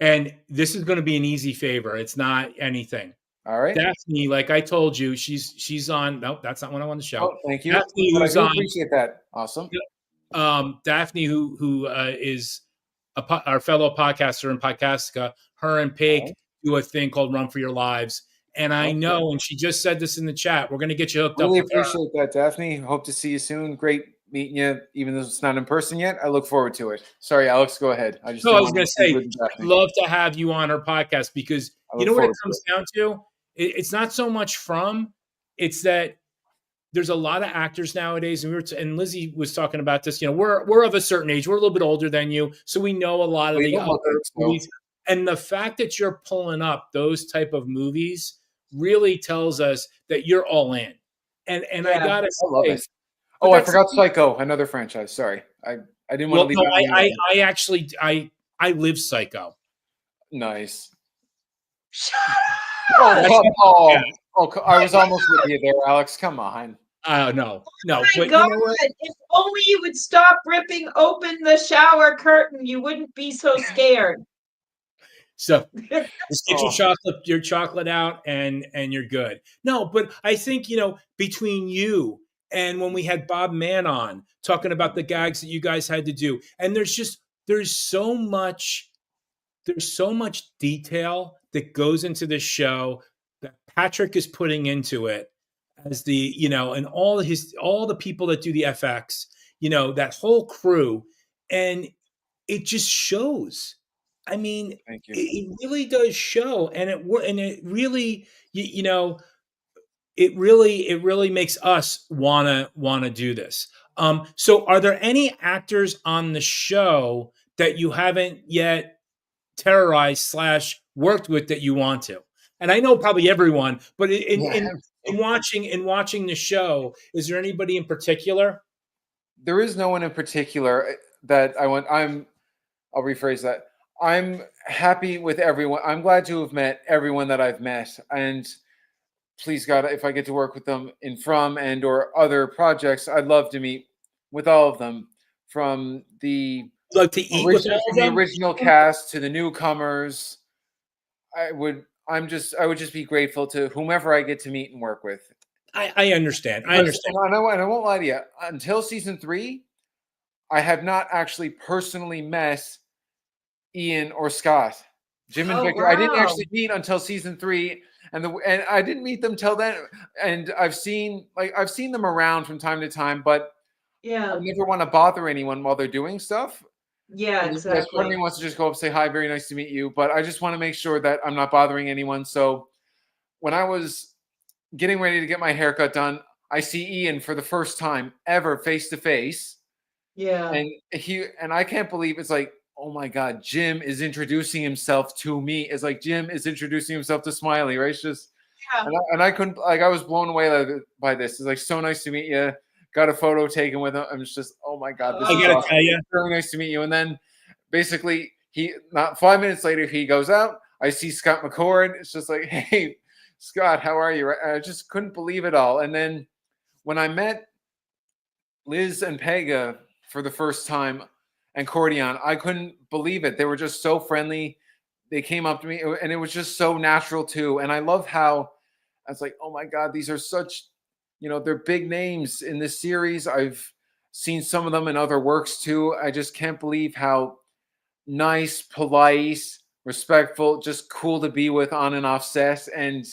And this is going to be an easy favor. It's not anything. All right. Daphne, like I told you, she's on. Nope, that's not what I want to show. Oh, thank you. Daphne, I who's do on. appreciate that. Awesome. Daphne, who is our fellow podcaster in Podcastica, her and Pig do a thing called Run for Your Lives. And I know, and she just said this in the chat, we're going to get you hooked up. Really appreciate that, Daphne. Hope to see you soon. Great meeting you, even though it's not in person yet. I look forward to it. Sorry, Alex, go ahead. I was going to say, I'd love to have you on our podcast, because you know what it comes down to? It's not so much it's that there's a lot of actors nowadays, and Lizzie was talking about this. We're of a certain age. We're a little bit older than you, so we know a lot of the other movies. And the fact that you're pulling up those type of movies really tells us that you're all in. And I gotta say, I love it. Oh, I forgot Psycho, another franchise. Sorry, I didn't want to leave. I actually live Psycho. Nice. Shut up! I was almost with you there, Alex. Come on. No. Oh my God! If only you would stop ripping open the shower curtain, you wouldn't be so scared. So just get your chocolate out, and you're good. No, but I think between you and when we had Bob Mann on talking about the gags that you guys had to do, and there's so much detail that goes into this show that Patrick is putting into it, as and all the people that do the FX, that whole crew, and it just shows. I mean, it really does show, and it really, it really makes us wanna do this. So, are there any actors on the show that you haven't yet terrorized / worked with that you want to? And I know probably everyone, but in in watching the show, is there anybody in particular? There is no one in particular that I want. I'll rephrase that. I'm happy with everyone. I'm glad to have met everyone that I've met, and please God, if I get to work with them in From and or other projects, I'd love to meet with all of them, from the Like to eat with all of them? original cast to the newcomers. I would. I would just be grateful to whomever I get to meet and work with. I understand. I Because understand. and I won't lie to you. Until season 3, I have not actually personally met Ian or Scott. Jim and Oh, Victor, I didn't wow. actually meet until season 3, and I didn't meet them till then. And I've seen them around from time to time, but I Yeah. never want to bother anyone while they're doing stuff. Yeah, And yes, part of me exactly. wants to just go up, say hi, very nice to meet you, but I just want to make sure that I'm not bothering anyone. So when I was getting ready to get my haircut done, I see Ian for the first time ever face to face, Yeah. and I can't believe it's like, oh my god, Jim is introducing himself to me. It's like Jim is introducing himself to Smiley, right? It's just Yeah. and I couldn't, like, I was blown away by this. It's like, so nice to meet you. Got a photo taken with him. I'm just, oh my god, this I is gotta Oh, awesome. tell you, Really nice to meet you. And then basically he, not 5 minutes later, he goes out. I see Scott McCord. It's just like, hey, Scott, how are you? I just couldn't believe it all. And then when I met Liz and Pega for the first time and Cordion, I couldn't believe it. They were just so friendly. They came up to me and it was just so natural too. And I love how I was like, oh my God, these are such, they're big names in this series. I've seen some of them in other works too. I just can't believe how nice, polite, respectful, just cool to be with on and off set. And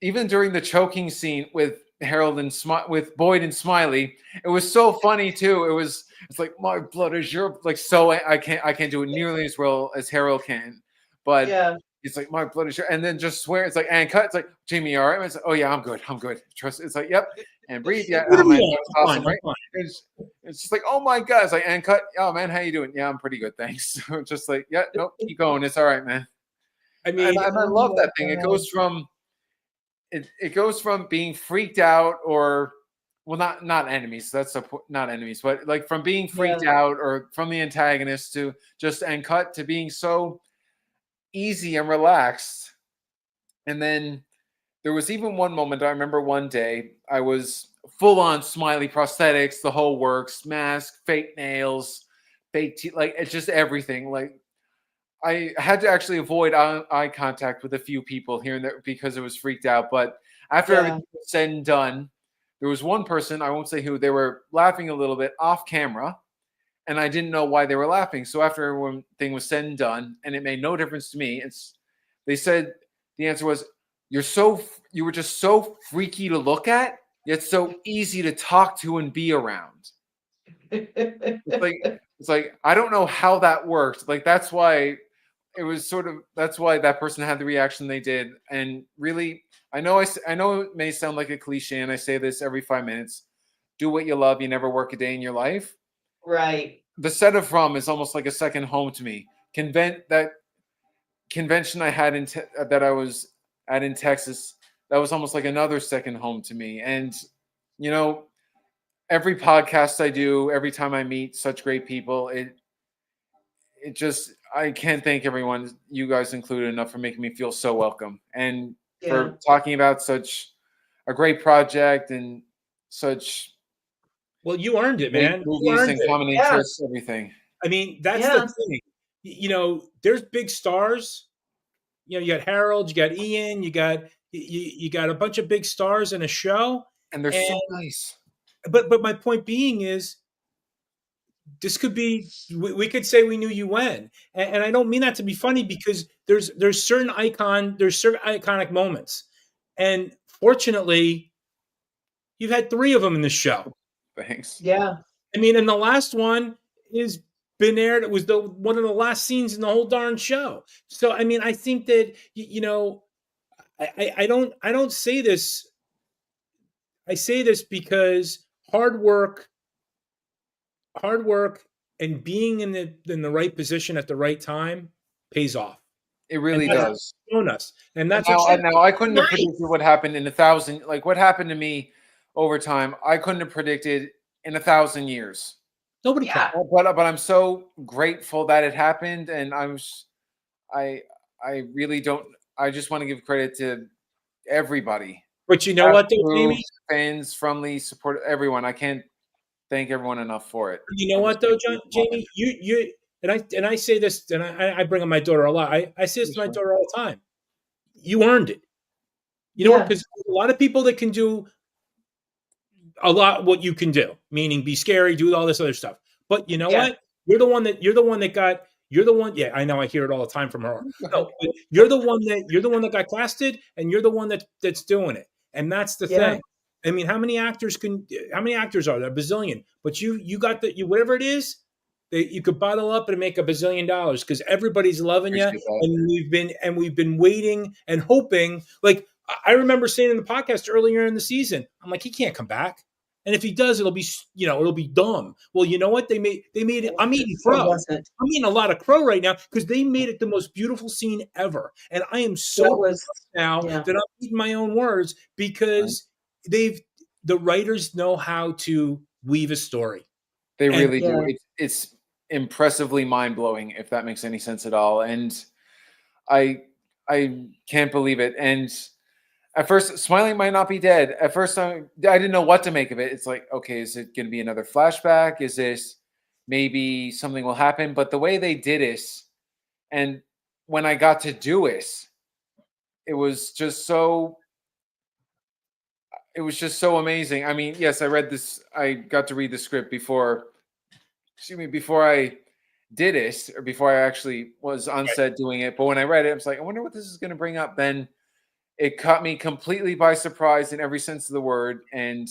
even during the choking scene with Harold and with Boyd and Smiley, it was so funny too. It's like, my blood is your, like, so I can't do it nearly as well as Harold can, but yeah. it's like, my blood is your, and then just swear. It's like, and cut. It's like, Jamie, all right? It's like, oh yeah, I'm good. Trust. It's like, yep, and breathe. Yeah, what oh are man, you on? that's I'm awesome, fine. I'm right? fine. It's just like, oh my god. It's like, and cut. Oh man, how you doing? Yeah, I'm pretty good, thanks. Just like, yeah, nope, keep going. It's all right, man. I And, mean, and I Oh love my that thing. It God. goes from it goes from being freaked out, or, well, not enemies, not enemies, but like from being Yeah. freaked out or from the antagonist to just and cut to being so easy and relaxed. And then there was even one moment, I remember one day I was full on Smiley prosthetics, the whole works, mask, fake nails, fake teeth, like it's just everything. Like, I had to actually avoid eye contact with a few people here and there because it was freaked out. But after Yeah. everything was said and done, there was one person, I won't say who, they were laughing a little bit off camera, and I didn't know why they were laughing. So after everything was said and done, and it made no difference to me, they said the answer was, you were just so freaky to look at, yet so easy to talk to and be around. It's like I don't know how that worked. Like, that's why that's why that person had the reaction they did. And really, I know it may sound like a cliche, and I say this every 5 minutes. Do what you love. You never work a day in your life. Right. The set of From is almost like a second home to me. That convention I had that I was at in Texas, that was almost like another second home to me. And you know, every podcast I do, every time I meet such great people, it just, I can't thank everyone, you guys included, enough for making me feel so welcome and Yeah. for talking about such a great project and such well, you earned it, great man. You movies earned and it. common Yeah. interests, everything. I mean, that's the Yeah. thing. There's big stars. You got Harold, you got Ian, you got a bunch of big stars in a show. And they're And so nice. but my point being is, this could be, we could say we knew you when, and I don't mean that to be funny, because there's certain iconic moments, and fortunately, you've had three of them in the show. Thanks. Yeah. I mean, and the last one is been aired. It was the one of the last scenes in the whole darn show. So I mean, I think that I don't say this. I say this because hard work, and being in the right position at the right time pays off. It really And that's does. shown us. And And that's what now I couldn't have Nice. predicted what happened in 1,000. Like what happened to me over time, I couldn't have predicted in 1,000 years. nobody Yeah. can. But I'm so grateful that it happened, and I I really don't. I just want to give credit to everybody, But you know cast, what, though, crew, Jamie? fans, Frumley, support everyone. I can't thank everyone enough for it. You know I'm what, just though, grateful it happened. Jamie? You and I say this, and I bring up my daughter a lot. I say this to my daughter all the time. You earned it. You know what? Yeah. Because a lot of people that can do a lot what you can do, meaning be scary, do all this other stuff. But you know Yeah. what? You're the one that got you're the one. Yeah, I know. I hear it all the time from her. No, but you're the one that got casted, and you're the one that's doing it. And that's the Yeah. thing. I mean, how many actors are there? A bazillion. But you got you whatever it is that you could bottle up and make $1 billion because everybody's loving you, Appreciate that. and we've been waiting and hoping. Like I remember saying in the podcast earlier in the season, I'm like, he can't come back. And if he does, it'll be dumb. Well, you know what? They made it. I'm eating Or crow. was it? I'm eating a lot of crow right now because they made it the most beautiful scene ever. And I am That so was, now yeah. that I'm eating my own words because the writers know how to weave a story. They And really Yeah. do. It's impressively mind blowing, if that makes any sense at all. And I I can't believe it. And at first, Smiley might not be dead. At first, I didn't know what to make of it. It's like, okay, is it going to be another flashback? Is this maybe something will happen? But the way they did it, and when I got to do it was just so. It was just so amazing. I mean, yes, I read this. I got to read the script before. Excuse me, before I did it, or before I actually was on set doing it. But when I read it, I was like, I wonder what this is going to bring up. Then it caught me completely by surprise in every sense of the word, and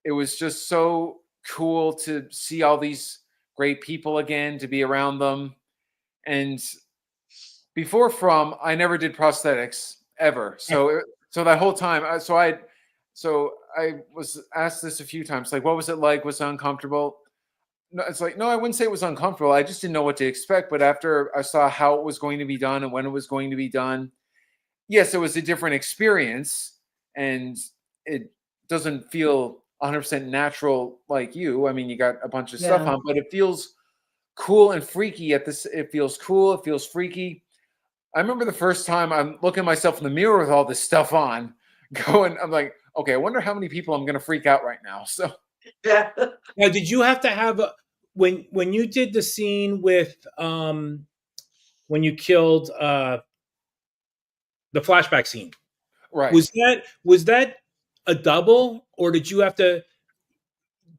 it was just so cool to see all these great people again, to be around them. And before From, I never did prosthetics ever. So that whole time, I was asked this a few times, like, what was it like? Was it uncomfortable? No, it's like, no, I wouldn't say it was uncomfortable. I just didn't know what to expect. But after I saw how it was going to be done and when it was going to be done, yes, it was a different experience, and it doesn't feel 100% natural like you. I mean, you got a bunch of stuff Yeah. on, but it feels cool and freaky at this. It feels cool. It feels freaky. I remember the first time I'm looking at myself in the mirror with all this stuff on, I'm like, okay, I wonder how many people I'm going to freak out right now. So Yeah. now, did you have to have when you did the scene with when you killed the flashback scene? right. Was that a double, or did you have to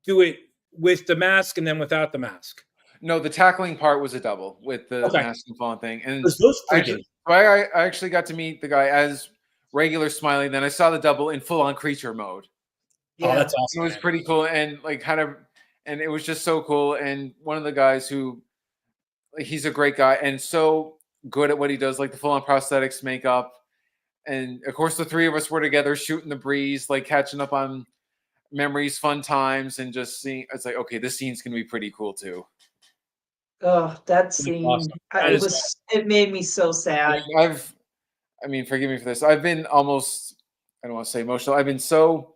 do it with the mask and then without the mask? No, the tackling part was a double with the Okay, mask and falling thing. And because those I freaking actually, I actually got to meet the guy as regular Smiley. Then I saw the double in full on creature mode. oh, Yeah. that's It awesome, was man. pretty cool, and like kind of, and it was just so cool. And one of the guys who, like, he's a great guy and so good at what he does, like the full on prosthetics, makeup, and of course the three of us were together shooting the breeze, like catching up on memories, fun times, and just seeing. It's like, okay, this scene's gonna be pretty cool too. Oh, that That's scene. awesome. That is awesome. It made me so sad. And I mean, forgive me for this. I've been almost, I don't want to say emotional. I've been so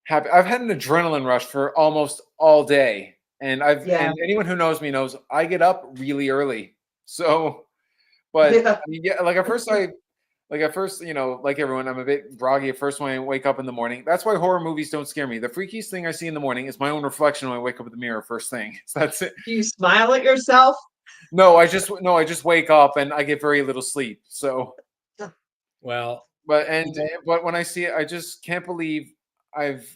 happy. I've had an adrenaline rush for almost all day. And Yeah. and anyone who knows me knows I get up really early. So, but Yeah. I mean, yeah, like at first, like everyone, I'm a bit groggy at first when I wake up in the morning. That's why horror movies don't scare me. The freakiest thing I see in the morning is my own reflection when I wake up in the mirror first thing. So that's it. Do you smile at yourself? No, I just wake up and I get very little sleep. So, Well, but when I see it, I just can't believe I've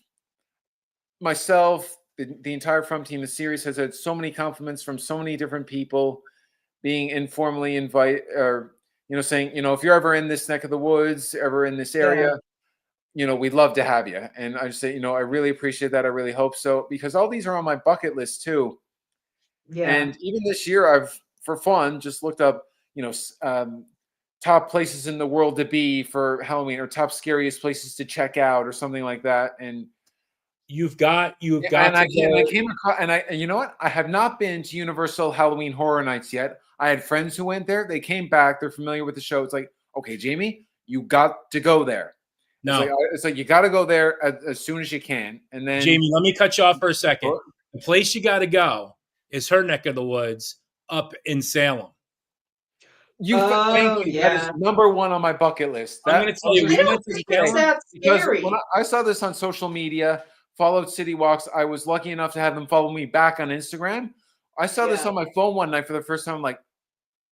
myself, the entire From team, the series has had so many compliments from so many different people, being informally invite or saying, if you're ever in this neck of the woods, ever in this Yeah. area, we'd love to have you. And I just say, I really appreciate that. I really hope so, because all these are on my bucket list too. Yeah. And even this year, I've, for fun, just looked up, top places in the world to be for Halloween, or top scariest places to check out, or something like that. And you've got And to I go. came across, and you know what? I have not been to Universal Halloween Horror Nights yet. I had friends who went there. They came back. They're familiar with the show. It's like, okay, Jamie, you got to go there. No, It's like you got to go there as soon as you can. And then Jamie, let me cut you off for a second. The place you got to go is her neck of the woods up in Salem. Thank you. That is yeah. number one on my bucket list. I'm going to tell you, I we don't went to think it's Salem. that Because scary. when I saw this on social media, followed City Walks, I was lucky enough to have them follow me back on Instagram. I saw this Yeah. on my phone one night for the first time. I'm like,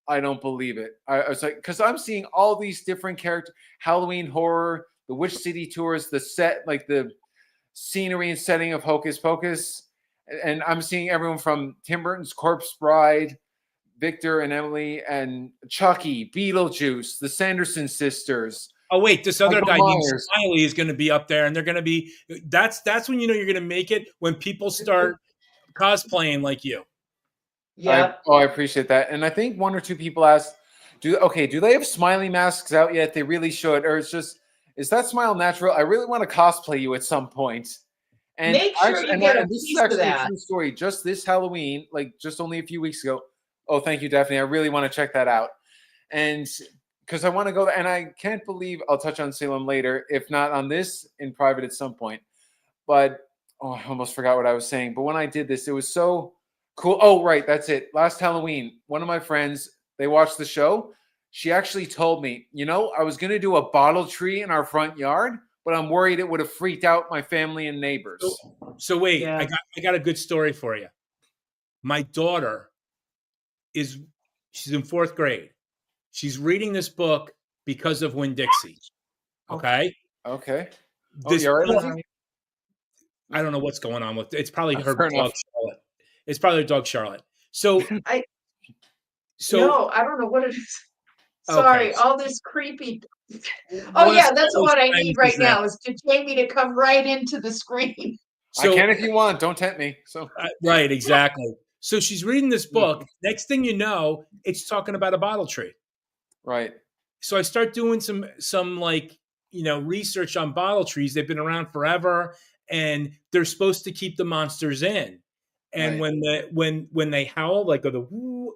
I don't believe it. I was like, because I'm seeing all these different characters, Halloween horror, the Witch City tours, the set, like the scenery and setting of Hocus Pocus. And I'm seeing everyone from Tim Burton's Corpse Bride, Victor and Emily, and Chucky, Beetlejuice, the Sanderson sisters. Oh wait, this other Michael guy named Myers. Smiley is going to be up there, and they're going to be. That's when you know you're going to make it, when people start cosplaying like you. Yeah. I appreciate that. And I think one or two people asked, do they have Smiley masks out yet? They really should. Or it's just, is that smile natural? I really want to cosplay you at some point. And Make sure you get a this is piece of actually a that. true story. Just this Halloween, like just only a few weeks ago. Oh, thank you, Daphne. I really want to check that out. And because I want to go there, and I can't believe I'll touch on Salem later, if not on this in private at some point. But I almost forgot what I was saying. But when I did this, it was so cool. Oh, right, that's it. Last Halloween, one of my friends, they watched the show. She actually told me, I was going to do a bottle tree in our front yard, but I'm worried it would have freaked out my family and neighbors. So wait, Yeah. I got a good story for you. My daughter she's in 4th grade. She's reading this book because of Winn-Dixie. Okay. Okay. This you all right, book, Lizzie? I don't know what's going on with it. It's probably her Fair dog enough. Charlotte. It's probably her dog Charlotte. So No, I don't know what it is. Sorry, all this creepy. Oh yeah, that's what I need right now is to Jamie to come right into the screen. I can if you want. Don't tempt me. So right, exactly. So she's reading this book. Next thing you know, it's talking about a bottle tree. Right. So I start doing some like, research on bottle trees. They've been around forever, and they're supposed to keep the monsters in. And Right. when they howl, like go the woo,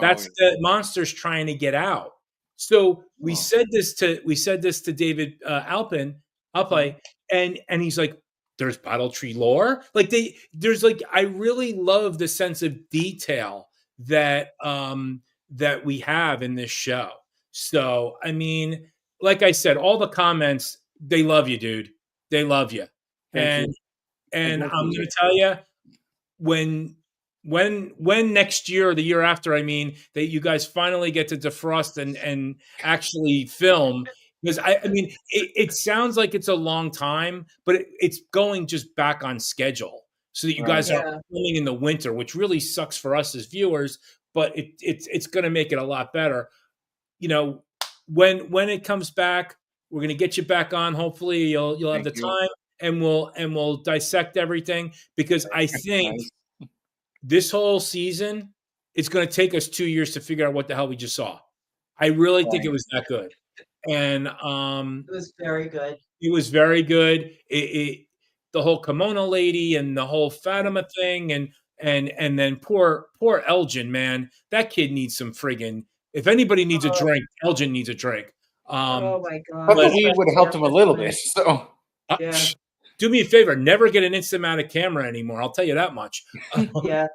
that's the monsters trying to get out. So we said this to David Alpin, and he's like, there's bottle tree lore. Like there's like, I really love the sense of detail that that we have in this show. So I mean, like I said, all the comments, they love you, dude. They love you. Thank you. And I'm going to tell you, when next year or the year after, I mean, that you guys finally get to defrost and actually film, because I mean, it sounds like it's a long time, but it's going just back on schedule, so that you guys are filming in the winter, which really sucks for us as viewers, but it's going to make it a lot better. When it comes back, we're going to get you back on. Hopefully you'll have the time, and we'll dissect everything, because I think this whole season, it's going to take us 2 years to figure out what the hell we just saw. I really think it was that good. And it was very good. It was very good. The whole kimono lady and the whole Fatima thing, and then poor Elgin, man. That kid needs some friggin', if anybody needs a drink, Elgin needs a drink. Oh my God. But the weed would have helped him a little bit. So do me a favor, never get an Instamatic camera anymore. I'll tell you that much. Yeah.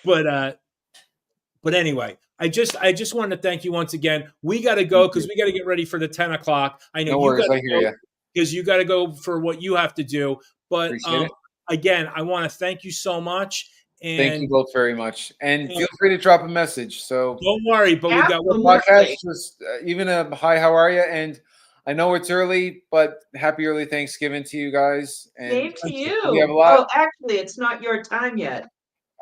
But anyway, I just wanted to thank you once again. We got to go because we got to get ready for the 10 o'clock. I know you got to go because you got to go for what you have to do. But again, I want to thank you so much. And thank you both very much. And feel free to drop a message. So don't worry, but we got one podcast. Just even a hi, how are you? And I know it's early, but happy early Thanksgiving to you guys. And same to you. We have a lot. Oh, actually, it's not your time yet.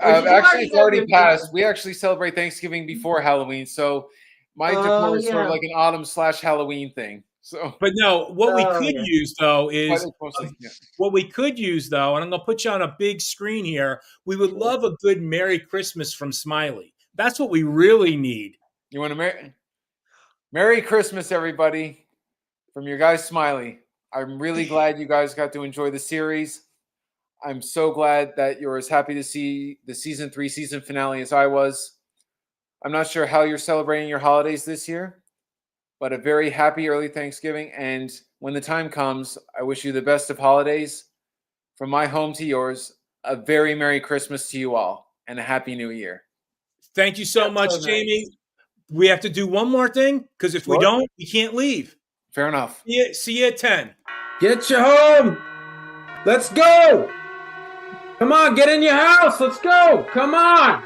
Actually, it's already passed. We actually celebrate Thanksgiving before Halloween, so my decor is sort of like an autumn/Halloween thing. So, but no, what we could use though is what we could use though, and I'm going to put you on a big screen here. We would love a good Merry Christmas from Smiley. That's what we really need. You want to Merry Christmas, everybody, from your guy Smiley. I'm really glad you guys got to enjoy the series. I'm so glad that you're as happy to see the season 3 season finale as I was. I'm not sure how you're celebrating your holidays this year, but a very happy early Thanksgiving. And when the time comes, I wish you the best of holidays. From my home to yours, a very Merry Christmas to you all and a Happy New Year. Thank you so That's much, so nice. Jamie. We have to do one more thing because if we Sure. don't, we can't leave. Fair enough. See you at 10. Get you home. Let's go. Come on, get in your house. Let's go. Come on.